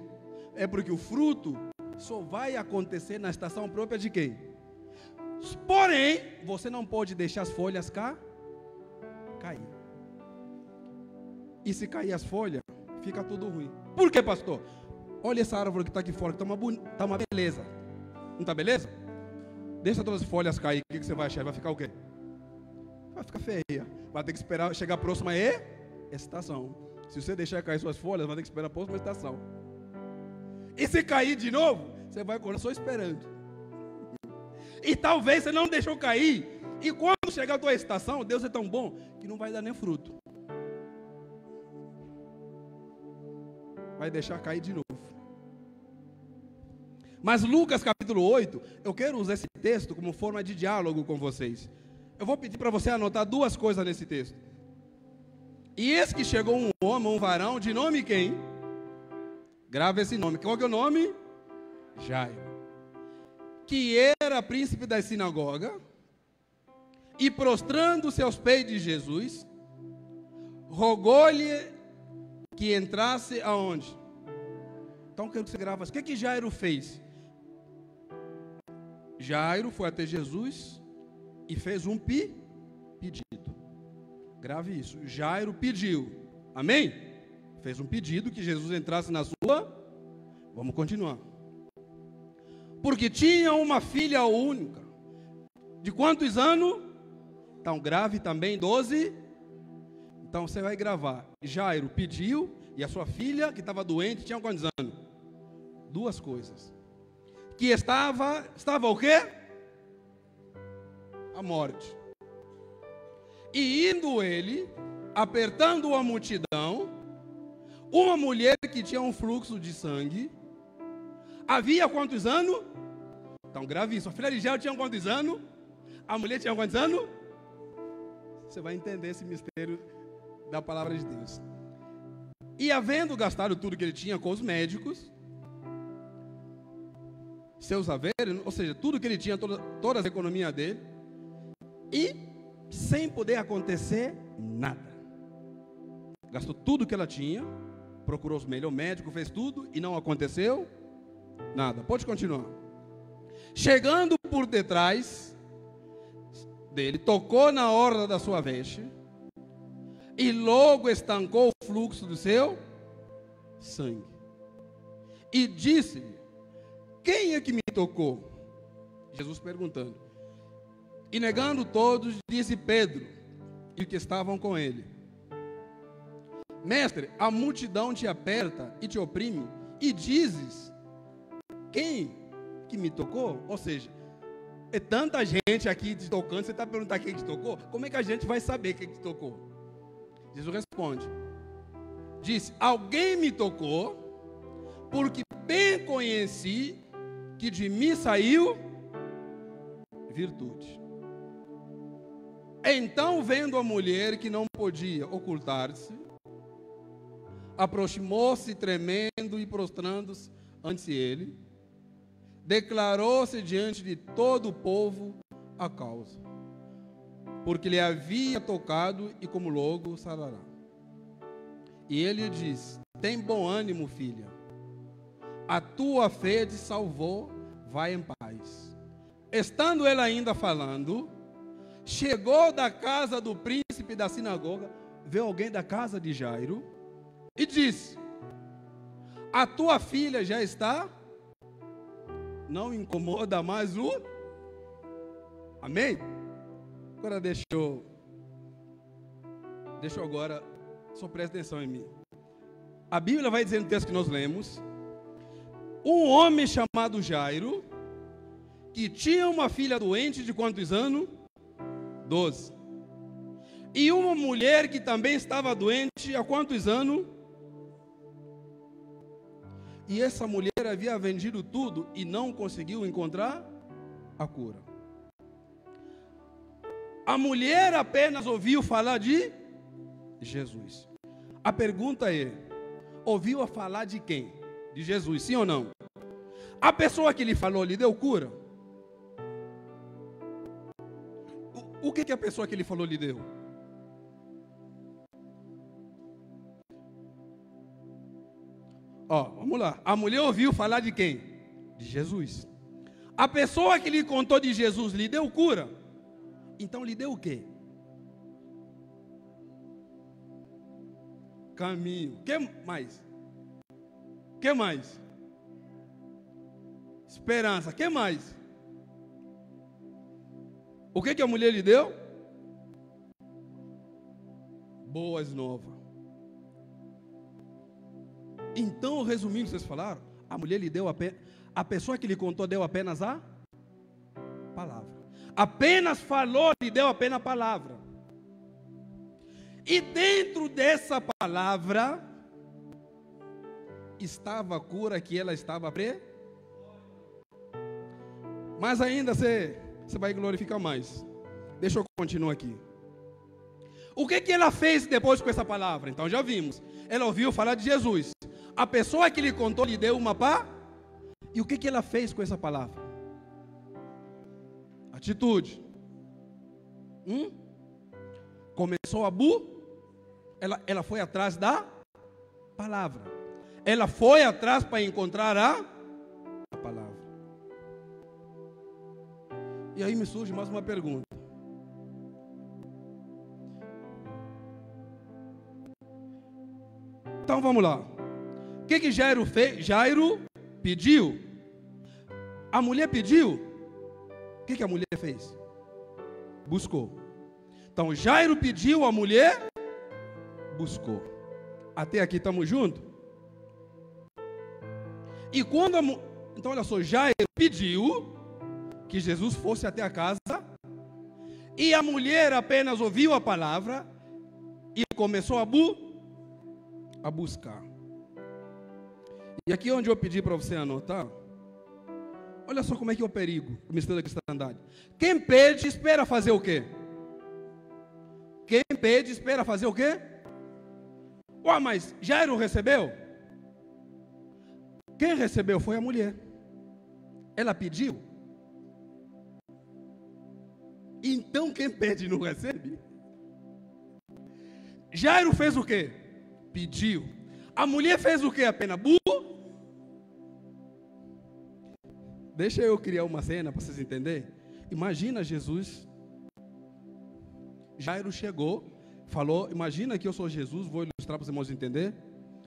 É porque o fruto só vai acontecer na estação própria de quem? Porém, você não pode deixar as folhas cair. E se cair as folhas, fica tudo ruim. Por quê, pastor? Olha essa árvore que está aqui fora, que está uma beleza. Não está beleza? Deixa todas as folhas cair, o que você vai achar? Vai ficar o quê? Vai ficar feia. Vai ter que esperar chegar a próxima estação. Se você deixar cair suas folhas, vai ter que esperar a próxima estação. E se cair de novo, você vai correr só esperando. E talvez você não deixou cair. E quando chegar a tua estação, Deus é tão bom que não vai dar nem fruto. Vai deixar cair de novo. Mas Lucas capítulo 8, eu quero usar esse texto como forma de diálogo com vocês. Eu vou pedir para você anotar duas coisas nesse texto. E eis que chegou um homem, um varão, de nome quem? Grava esse nome. Qual que é o nome? Jairo. Que era príncipe da sinagoga. E prostrando-se aos pés de Jesus, rogou-lhe que entrasse aonde? Então, quero que você grave. O que Jairo fez? Jairo foi até Jesus e fez um pedido. Grave isso. Jairo pediu. Amém? Fez um pedido que Jesus entrasse na sua. Vamos continuar. Porque tinha uma filha única. De quantos anos? Então, grave também 12. Então, você vai gravar. Jairo pediu e a sua filha, que estava doente, tinha quantos anos? Duas coisas. Que estava o quê? A morte. E indo ele, apertando a multidão, uma mulher que tinha um fluxo de sangue, havia quantos anos? Então, grave isso. A filha de Jairo tinha quantos anos? A mulher tinha quantos anos? Você vai entender esse mistério da palavra de Deus. E havendo gastado tudo que ele tinha com os médicos, seus haveres, ou seja, tudo que ele tinha, todas as economias dele, e sem poder acontecer nada. Gastou tudo que ela tinha, procurou os melhores médicos, fez tudo e não aconteceu nada. Pode continuar. Chegando por detrás dele, tocou na orla da sua veste e logo estancou o fluxo do seu sangue. E disse-lhe: quem é que me tocou? Jesus perguntando. E negando todos, disse Pedro e os que estavam com ele: mestre, a multidão te aperta e te oprime, e dizes: quem que me tocou? Ou seja, é tanta gente aqui te tocando, você está perguntando quem te tocou? Como é que a gente vai saber quem te tocou? Jesus responde, disse: alguém me tocou, porque bem conheci que de mim saiu virtude. Então, vendo a mulher que não podia ocultar-se, aproximou-se tremendo e prostrando-se ante ele, declarou-se diante de todo o povo a causa, porque lhe havia tocado e como logo sarará. E ele disse: tem bom ânimo, filha, a tua fé te salvou, vai em paz. Estando ele ainda falando, chegou da casa do príncipe da sinagoga, veio alguém da casa de Jairo, e disse: a tua filha já está, não incomoda mais o... Amém? Agora deixa eu agora, só presta atenção em mim. A Bíblia vai dizer no texto que nós lemos, um homem chamado Jairo, que tinha uma filha doente de quantos anos? 12. E uma mulher que também estava doente há quantos anos? E essa mulher havia vendido tudo e não conseguiu encontrar a cura. A mulher apenas ouviu falar de Jesus. A pergunta é: ouviu falar de quem? De Jesus, sim ou não? A pessoa que lhe falou lhe deu cura? O que a pessoa que ele falou lhe deu? Ó, vamos lá. A mulher ouviu falar de quem? De Jesus. A pessoa que lhe contou de Jesus lhe deu cura? Então lhe deu o quê? Caminho. Que mais? Que mais? Esperança. Que mais? O que a mulher lhe deu? Boas novas. Então, resumindo, vocês falaram, a mulher lhe deu a pessoa que lhe contou deu apenas a palavra. Apenas falou, lhe deu apenas a palavra. E dentro dessa palavra estava a cura que ela estava Mas ainda você vai glorificar mais. Deixa eu continuar aqui. O que ela fez depois com essa palavra? Então já vimos. Ela ouviu falar de Jesus. A pessoa que lhe contou lhe deu uma pá. E o que ela fez com essa palavra? Atitude. Começou a ela foi atrás da palavra. Ela foi atrás para encontrar a palavra. E aí me surge mais uma pergunta. Então vamos lá. O que Jairo fez? Jairo pediu. A mulher pediu. O que a mulher fez? Buscou. Então Jairo pediu, a mulher buscou. Até aqui estamos juntos? E quando então olha só, Jairo pediu que Jesus fosse até a casa, e a mulher apenas ouviu a palavra e começou a buscar. E aqui onde eu pedi para você anotar, olha só como é que é o perigo do mistério da cristandade. Quem pede espera fazer o quê? Quem pede espera fazer o quê? Ué, mas Jairo recebeu? Quem recebeu foi a mulher. Ela pediu. Então quem pede não recebe? Jairo fez o quê? Pediu. A mulher fez o quê apenas? Deixa eu criar uma cena para vocês entenderem. Imagina Jesus. Jairo chegou, falou, imagina que eu sou Jesus, vou ilustrar para os irmãos entenderem.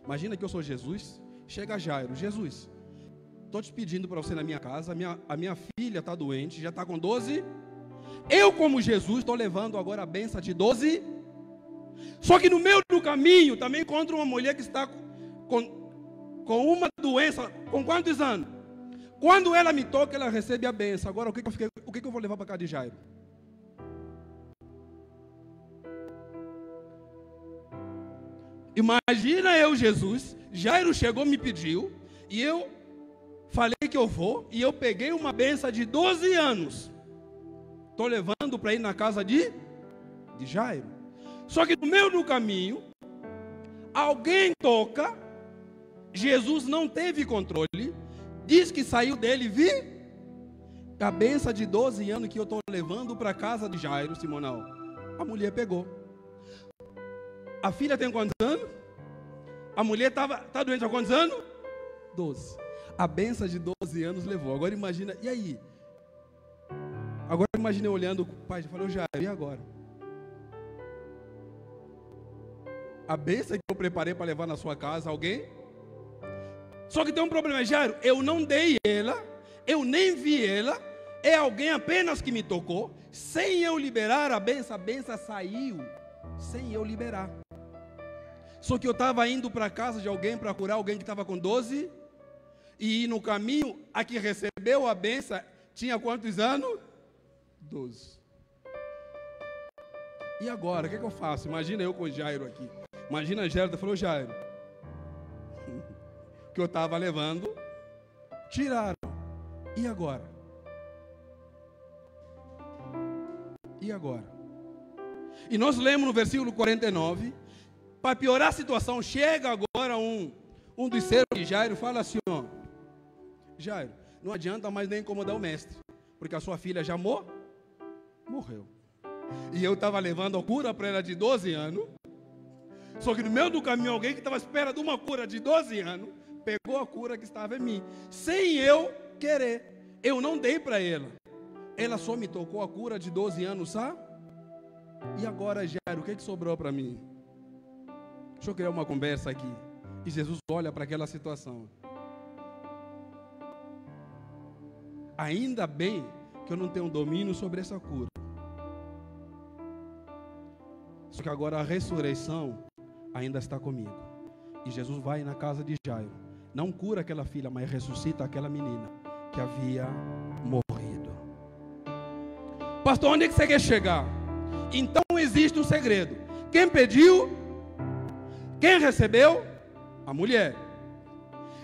Imagina que eu sou Jesus. Chega Jairo, Jesus, estou te pedindo para você na minha casa, a minha filha está doente, já está com 12. Eu como Jesus estou levando agora a benção de 12. Só que no meio do caminho também encontro uma mulher que está com uma doença, com quantos anos? Quando ela me toca, ela recebe a benção. Agora o que eu vou levar para casa de Jairo? Imagina eu, Jesus, Jairo chegou, me pediu, e eu falei que eu vou, e eu peguei uma benção de 12 anos. Estou levando para ir na casa de Jairo. Só que no meio do caminho, alguém toca, Jesus não teve controle, diz que saiu dele, a benção de 12 anos que eu estou levando para a casa de Jairo, Simonal. A mulher pegou. A filha tem quantos anos? A mulher está doente há quantos anos? 12. A benção de 12 anos levou. Agora imagina, e aí? Agora imagina eu olhando, o pai já falou, Jairo, e agora? A benção que eu preparei para levar na sua casa, alguém? Só que tem um problema, Jairo, eu não dei ela, eu nem vi ela, é alguém apenas que me tocou, sem eu liberar a benção saiu, sem eu liberar. Só que eu estava indo para a casa de alguém para curar alguém que estava com 12, e no caminho, a que recebeu a benção, tinha quantos anos? 12. E agora, o que eu faço? Imagina eu com Jairo aqui. Imagina Jairo, falou, Jairo, que eu estava levando, tiraram. E agora? E agora? E nós lemos no versículo 49, para piorar a situação, chega agora um dos servos de Jairo e fala assim, ó, Jairo, não adianta mais nem incomodar o mestre, porque a sua filha já morreu. E eu estava levando a cura para ela de 12 anos. Só que no meio do caminho, alguém que estava à espera de uma cura de 12 anos, pegou a cura que estava em mim, sem eu querer. Eu não dei para ela. Ela só me tocou a cura de 12 anos, sabe? E agora, Jairo, o que sobrou para mim? Deixa eu criar uma conversa aqui. E Jesus olha para aquela situação. Ainda bem que eu não tenho domínio sobre essa cura. Só que agora a ressurreição ainda está comigo. E Jesus vai na casa de Jairo. Não cura aquela filha, mas ressuscita aquela menina que havia morrido. Pastor, onde é que você quer chegar? Então existe um segredo. Quem pediu? Quem recebeu? A mulher.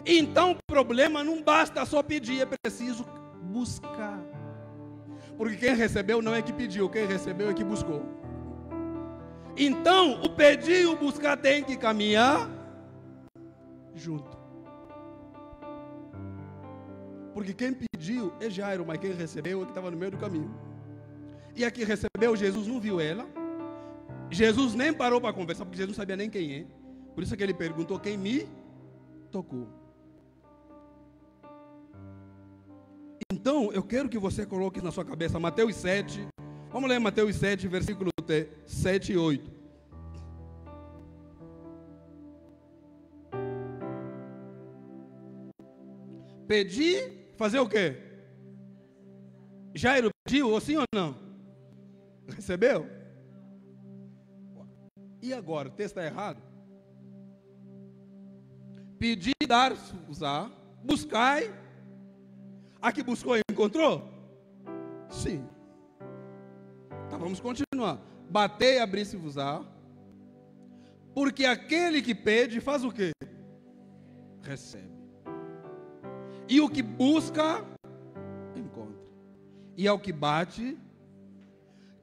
Então o problema não basta só pedir, é preciso buscar. Porque quem recebeu não é que pediu, quem recebeu é que buscou. Então o pedir e o buscar tem que caminhar junto. Porque quem pediu é Jairo, mas quem recebeu é que estava no meio do caminho. E a que recebeu, Jesus não viu ela. Jesus nem parou para conversar, porque Jesus não sabia nem quem é. Por isso que ele perguntou: quem me tocou? Então, eu quero que você coloque na sua cabeça Mateus 7. Vamos ler Mateus 7, versículo 7 e 8. Pedir, fazer o quê? Jairo pediu, ou sim ou não? Recebeu? E agora? O texto está errado? Pedir, dar, usar, buscai. A que buscou e encontrou? Sim. Tá, vamos continuar. Batei, abri-se vos á. Porque aquele que pede faz o quê? Recebe. E o que busca, encontra. E ao que bate,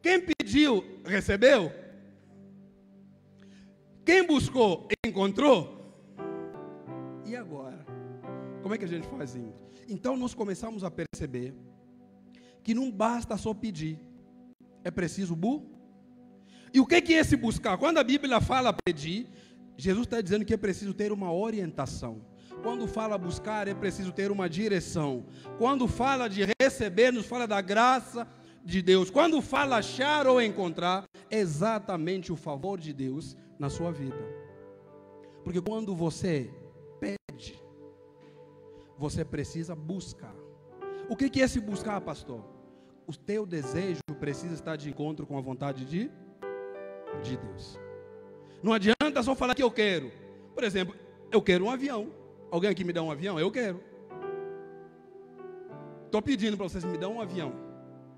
quem pediu, recebeu? Quem buscou, encontrou? E agora? Como é que a gente faz isso? Então nós começamos a perceber que não basta só pedir, é preciso E o que é esse buscar? Quando a Bíblia fala pedir, Jesus está dizendo que é preciso ter uma orientação. Quando fala buscar, é preciso ter uma direção. Quando fala de receber, nos fala da graça de Deus. Quando fala achar ou encontrar, é exatamente o favor de Deus na sua vida. Porque quando você pede, você precisa buscar. O que é esse buscar, pastor? O teu desejo precisa estar de encontro com a vontade de Deus. Não adianta só falar que eu quero. Por exemplo, eu quero um avião. Alguém aqui me dá um avião? Eu quero. Estou pedindo para vocês me dão um avião.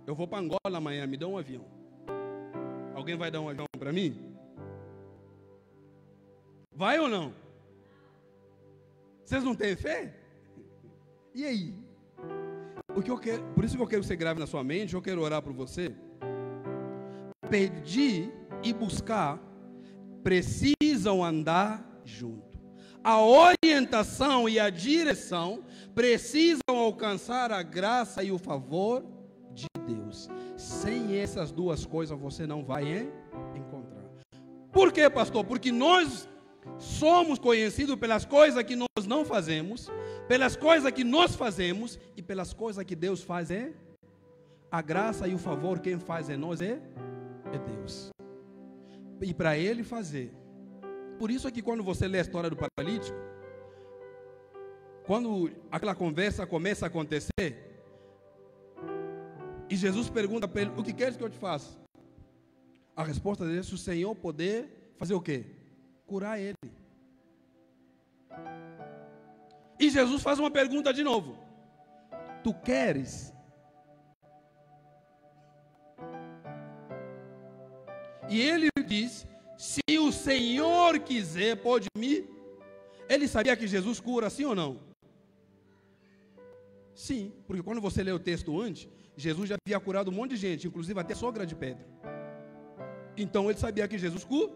Eu vou para Angola amanhã, me dão um avião. Alguém vai dar um avião para mim? Vai ou não? Vocês não têm fé? E aí? O que eu quero, por isso que eu quero que você grave na sua mente, eu quero orar por você. Pedir e buscar precisam andar juntos. A orientação e a direção precisam alcançar a graça e o favor de Deus. Sem essas duas coisas você não vai encontrar. Por quê, pastor? Porque nós somos conhecidos pelas coisas que nós não fazemos, pelas coisas que nós fazemos e pelas coisas que Deus faz. A graça e o favor quem faz em nós é Deus. E para Ele fazer. Por isso é que quando você lê a história do paralítico, quando aquela conversa começa a acontecer, e Jesus pergunta para ele: o que queres que eu te faça? A resposta dele é: se o Senhor poder fazer o quê? Curar ele. E Jesus faz uma pergunta de novo: tu queres? E ele diz: se o Senhor quiser, pode me. Ele sabia que Jesus cura, sim ou não? Sim, porque quando você lê o texto antes, Jesus já havia curado um monte de gente, inclusive até a sogra de Pedro. Então ele sabia que Jesus cura.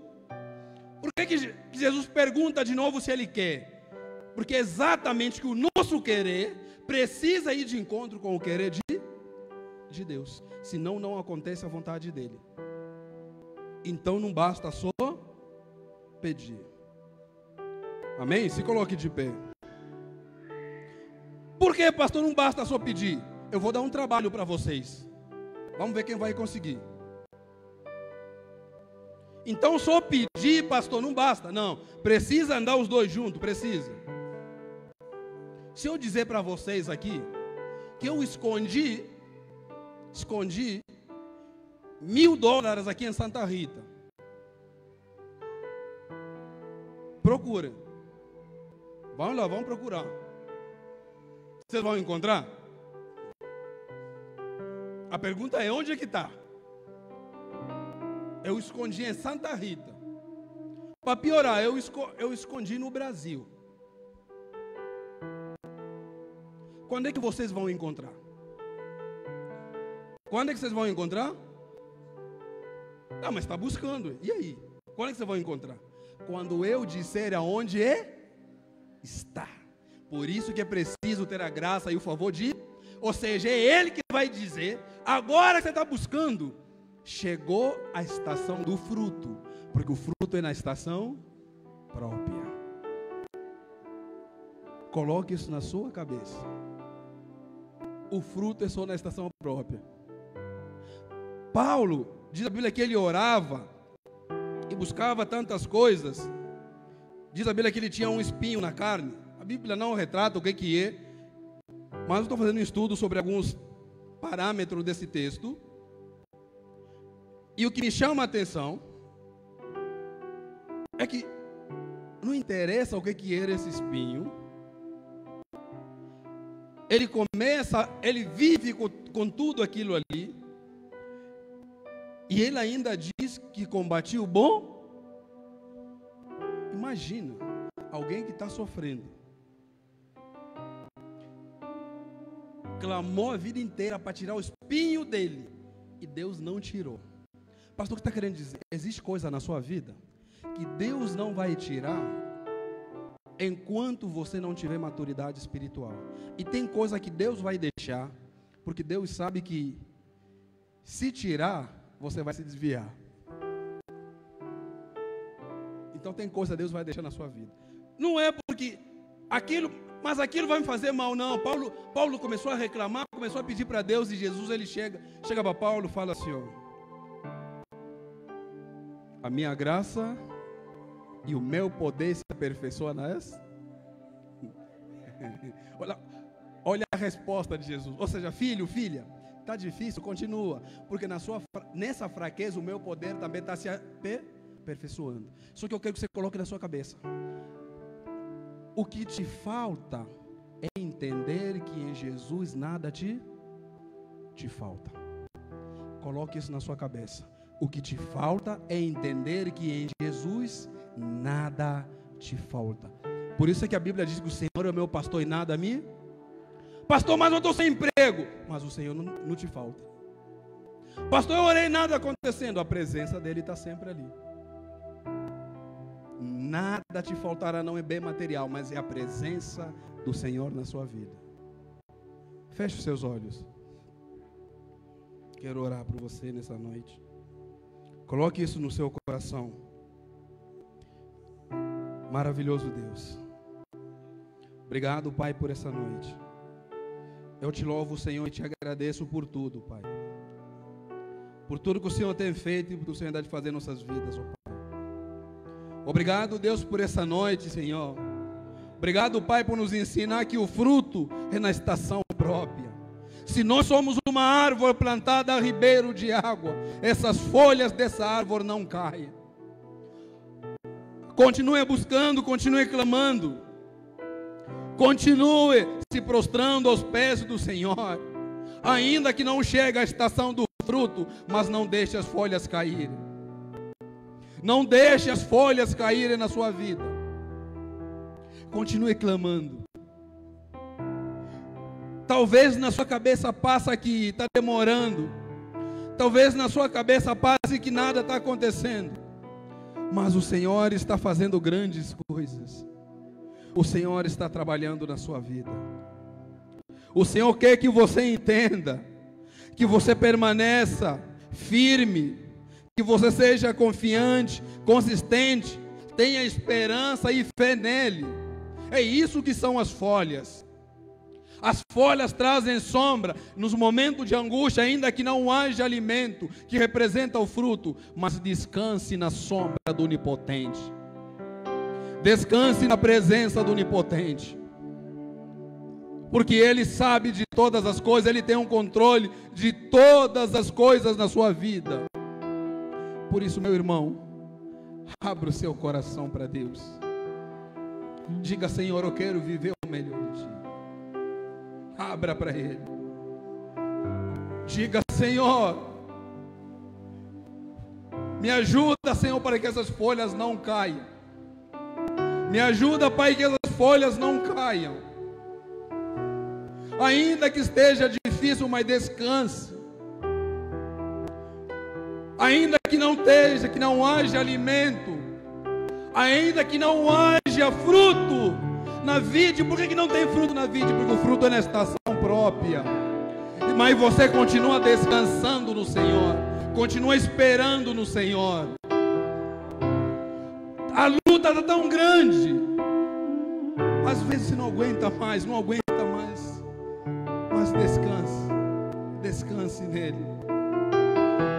Por que Jesus pergunta de novo se ele quer? Porque é exatamente que o nosso querer precisa ir de encontro com o querer de Deus. Senão não acontece a vontade dele. Então não basta só pedir. Amém? Se coloque de pé. Por que, pastor, não basta só pedir? Eu vou dar um trabalho para vocês. Vamos ver quem vai conseguir. Então só pedir, pastor, não basta. Não, precisa andar os dois juntos, precisa. Se eu dizer para vocês aqui que eu escondi $1.000 aqui em Santa Rita. Procura. Vamos lá, vamos procurar. Vocês vão encontrar? A pergunta é, onde é que está? Eu escondi em Santa Rita. Para piorar, eu escondi no Brasil. Quando é que vocês vão encontrar? Quando é que vocês vão encontrar? Ah, mas está buscando. E aí? Quando é que vocês vão encontrar? Quando eu disser aonde está. Por isso que é preciso ter a graça e o favor de... Ou seja, é Ele que vai dizer, agora que você está buscando, chegou a estação do fruto. Porque o fruto é na estação própria. Coloque isso na sua cabeça. O fruto é só na estação própria. Paulo, diz a Bíblia que ele orava e buscava tantas coisas. Diz a Bíblia que ele tinha um espinho na carne. A Bíblia não retrata o que é, mas eu estou fazendo um estudo sobre alguns parâmetros desse texto. E o que me chama a atenção é que não interessa o que era esse espinho. Ele vive com tudo aquilo ali. E ele ainda diz que combatia o bom. Imagina, alguém que está sofrendo. Clamou a vida inteira para tirar o espinho dele. E Deus não tirou. Pastor, o que está querendo dizer? Existe coisa na sua vida que Deus não vai tirar enquanto você não tiver maturidade espiritual. E tem coisa que Deus vai deixar, porque Deus sabe que se tirar, você vai se desviar. Então tem coisa que Deus vai deixar na sua vida. Não é porque aquilo, mas aquilo vai me fazer mal, não. Paulo começou a reclamar, começou a pedir para Deus, e Jesus, ele chega para Paulo e fala assim, ó, a minha graça e o meu poder se aperfeiçoa nas... Olha a resposta de Jesus. Ou seja, filho, filha, está difícil, continua. Porque nessa fraqueza o meu poder também está se aperfeiçoando. Só que eu quero que você coloque na sua cabeça. O que te falta é entender que em Jesus nada te falta. Coloque isso na sua cabeça. O que te falta é entender que em Jesus nada te falta. Por isso é que a Bíblia diz que o Senhor é o meu pastor e nada me... Pastor, mas eu estou sem emprego. Mas o Senhor não te falta. Pastor, eu orei, nada acontecendo. A presença dele está sempre ali. Nada te faltará, não é bem material, mas é a presença do Senhor na sua vida. Feche os seus olhos. Quero orar por você nessa noite. Coloque isso no seu coração. Maravilhoso Deus. Obrigado, Pai, por essa noite. Eu te louvo, Senhor, e te agradeço por tudo, Pai. Por tudo que o Senhor tem feito e por que o Senhor dá de fazer em nossas vidas, ó Pai. Obrigado, Deus, por essa noite, Senhor. Obrigado, Pai, por nos ensinar que o fruto é na estação própria. Se nós somos uma árvore plantada a ribeiro de água, essas folhas dessa árvore não caem. Continue buscando, continue clamando. Continue se prostrando aos pés do Senhor. Ainda que não chegue a estação do fruto, mas não deixe as folhas caírem. Não deixe as folhas caírem na sua vida. Continue clamando. Talvez na sua cabeça passe que está demorando. Talvez na sua cabeça passe que nada está acontecendo. Mas o Senhor está fazendo grandes coisas. O Senhor está trabalhando na sua vida. O Senhor quer que você entenda, que você permaneça firme, que você seja confiante, consistente, tenha esperança e fé nele. É isso que são as folhas. As folhas trazem sombra nos momentos de angústia, ainda que não haja alimento, que representa o fruto, mas descanse na sombra do Onipotente. Descanse na presença do Onipotente. Porque Ele sabe de todas as coisas, Ele tem um controle de todas as coisas na sua vida. Por isso, meu irmão, abra o seu coração para Deus. Diga: Senhor, eu quero viver o melhor de Ti. Abra para Ele. Diga: Senhor, me ajuda, Senhor, para que essas folhas não caiam. Me ajuda, Pai, que essas folhas não caiam. Ainda que esteja difícil, mas descanse. Ainda que não esteja, que não haja alimento, ainda que não haja fruto na vide. Por que não tem fruto na vide? Porque o fruto é na estação própria. Mas você continua descansando no Senhor, continua esperando no Senhor. A luta está tão grande, às vezes você não aguenta mais, mas descanse nele,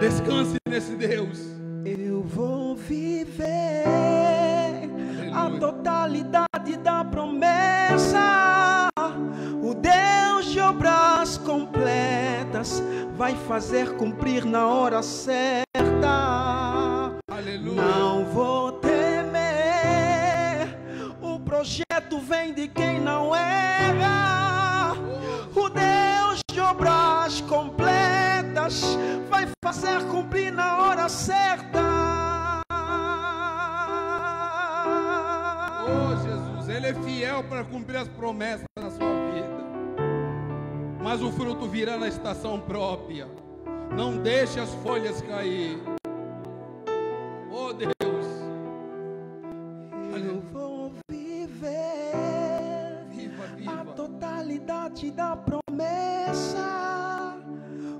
descanse nesse Deus. Eu vou viver, aleluia, a totalidade da promessa. O Deus de obras completas vai fazer cumprir na hora certa. Aleluia. Não vou temer, o projeto vem de quem não erra. O Deus de obras completas vai fazer cumprir na hora certa. Oh Jesus, Ele é fiel para cumprir as promessas na sua vida. Mas o fruto virá na estação própria. Não deixe as folhas cair. Oh Deus, eu vou viver a totalidade da promessa.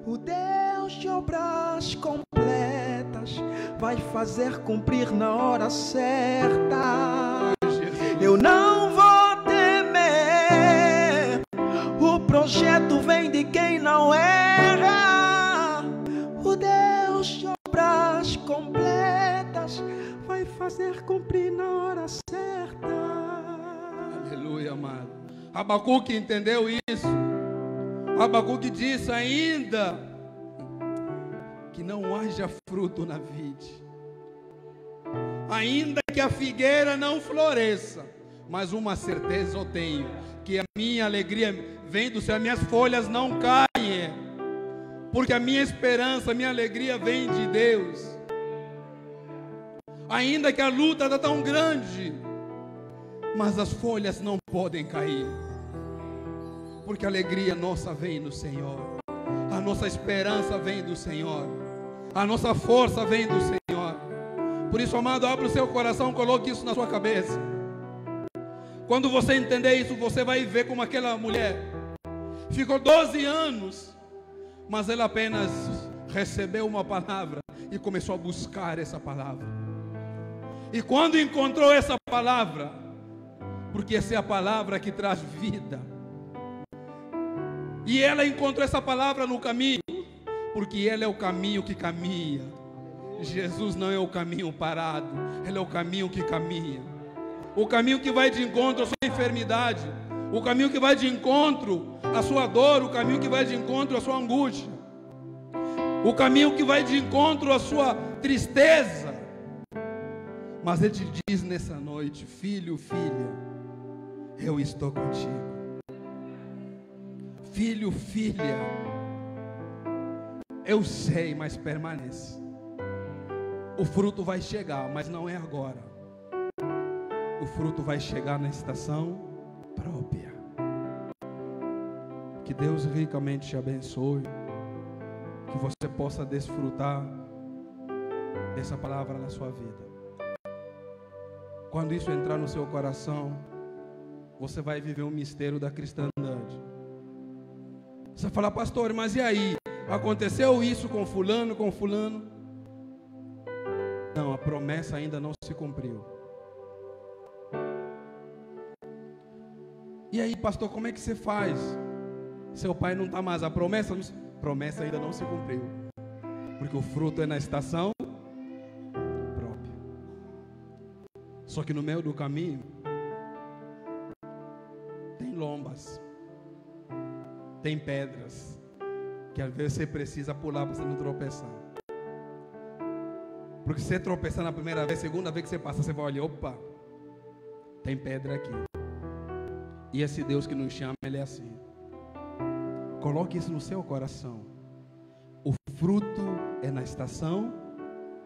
O Deus de obras completas vai fazer cumprir na hora certa. Eu não vou temer, o projeto vem de quem não erra. O Deus de obras completas vai fazer cumprir na hora certa. Aleluia, amado. Abacuque entendeu isso. Abacuque disse: ainda que não haja fruto na vide, ainda que a figueira não floresça, mas uma certeza eu tenho, que a minha alegria vem do céu, as minhas folhas não caem, porque a minha esperança, a minha alegria vem de Deus. Ainda que a luta está tão grande, mas as folhas não podem cair, porque a alegria nossa vem do Senhor, a nossa esperança vem do Senhor, a nossa força vem do Senhor. Por isso, amado, abra o seu coração, coloque isso na sua cabeça. Quando você entender isso, você vai ver como aquela mulher ficou 12 anos, mas ela apenas recebeu uma palavra e começou a buscar essa palavra. E quando encontrou essa palavra, porque essa é a palavra que traz vida, e ela encontrou essa palavra no caminho, porque Ele é o caminho que caminha. Jesus não é o caminho parado, Ele é o caminho que caminha. O caminho que vai de encontro à sua enfermidade, o caminho que vai de encontro à sua dor, o caminho que vai de encontro à sua angústia, o caminho que vai de encontro à sua tristeza. Mas Ele te diz nessa noite: filho, filha, eu estou contigo. Filho, filha, eu sei, mas permanece. O fruto vai chegar, mas não é agora. O fruto vai chegar na estação própria. Que Deus ricamente te abençoe, que você possa desfrutar dessa palavra na sua vida. Quando isso entrar no seu coração, você vai viver um mistério da cristandade. Você vai falar: pastor, mas e aí? Aconteceu isso com fulano, com fulano? Não, a promessa ainda não se cumpriu. E aí, pastor, como é que você faz? Seu pai não está mais, a promessa ainda não se cumpriu. Porque o fruto é na estação própria. Só que no meio do caminho tem lombas, tem pedras, que às vezes você precisa pular para você não tropeçar. Porque se você tropeçar na primeira vez, segunda vez que você passa, você vai olhar, opa, tem pedra aqui. E esse Deus que nos chama, Ele é assim. Coloque isso no seu coração. O fruto é na estação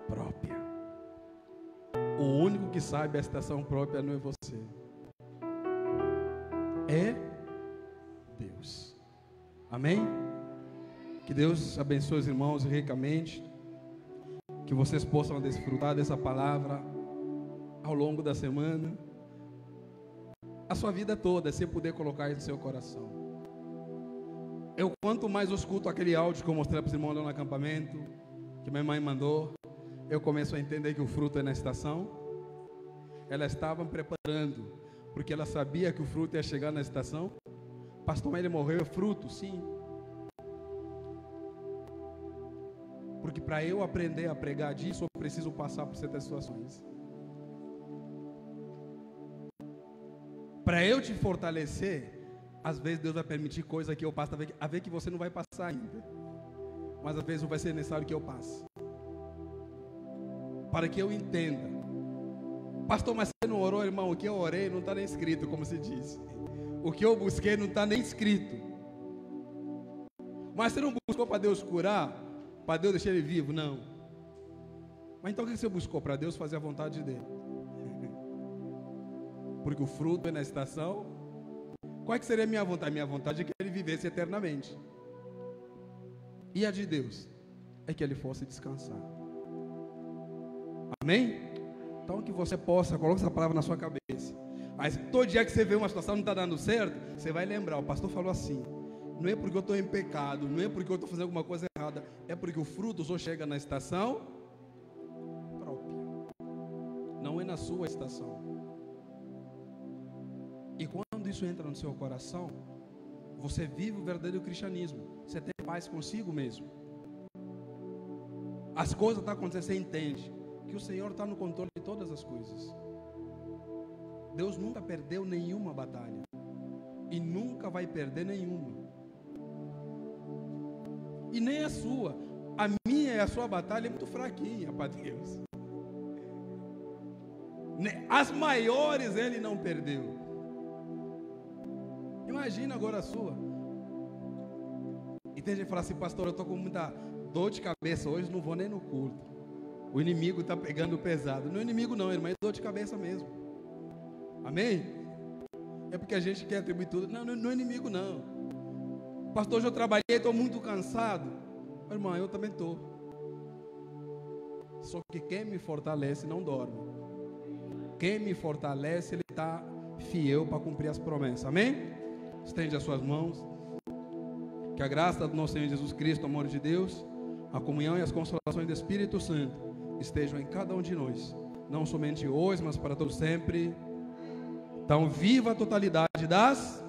própria. O único que sabe a estação própria não é você, é Deus. Amém? Que Deus abençoe os irmãos ricamente. Que vocês possam desfrutar dessa palavra ao longo da semana, a sua vida toda, se puder colocar isso no seu coração. Quanto mais eu escuto aquele áudio que eu mostrei para os irmãos lá no acampamento, que minha mãe mandou, eu começo a entender que o fruto é na estação. Elas estavam preparando, porque ela sabia que o fruto ia chegar na estação. Pastor, mas ele morreu, é fruto? Sim. Porque para eu aprender a pregar disso, eu preciso passar por certas situações. Para eu te fortalecer, às vezes Deus vai permitir coisa que eu passo, a ver que você não vai passar ainda. Mas às vezes vai ser necessário que eu passe. Para que eu entenda. Pastor, mas você não orou, irmão? O que eu orei não está nem escrito, como se diz. O que eu busquei não está nem escrito. Mas você não buscou para Deus curar? Para Deus deixar ele vivo? Não. Mas então o que você buscou? Para Deus fazer a vontade dele. Porque o fruto é na estação. Qual é que seria a minha vontade? Minha vontade é que ele vivesse eternamente. E a de Deus é que ele fosse descansar. Amém? Então que você possa, coloque essa palavra na sua cabeça. Aí todo dia que você vê uma situação que não está dando certo, você vai lembrar, o pastor falou assim. Não é porque eu estou em pecado, não é porque eu estou fazendo alguma coisa errada, é porque o fruto só chega na estação própria, não é na sua estação. E quando isso entra no seu coração, você vive o verdadeiro cristianismo, você tem paz consigo mesmo. As coisas estão acontecendo, você entende que o Senhor está no controle de todas as coisas. Deus nunca perdeu nenhuma batalha e nunca vai perder nenhuma. E nem a sua. A minha e a sua batalha é muito fraquinha para Deus. As maiores Ele não perdeu. Imagina agora a sua. E tem gente que fala assim, pastor, eu estou com muita dor de cabeça hoje, não vou nem no culto. O inimigo está pegando pesado. Não é inimigo não, irmão, é dor de cabeça mesmo. Amém? É porque a gente quer atribuir tudo. Não é inimigo não. Pastor, hoje eu trabalhei, estou muito cansado. Irmão, eu também estou. Só que quem me fortalece não dorme. Quem me fortalece, ele está fiel para cumprir as promessas. Amém? Estende as suas mãos. Que a graça do nosso Senhor Jesus Cristo, o amor de Deus, a comunhão e as consolações do Espírito Santo estejam em cada um de nós. Não somente hoje, mas para todos sempre. Então, viva a totalidade das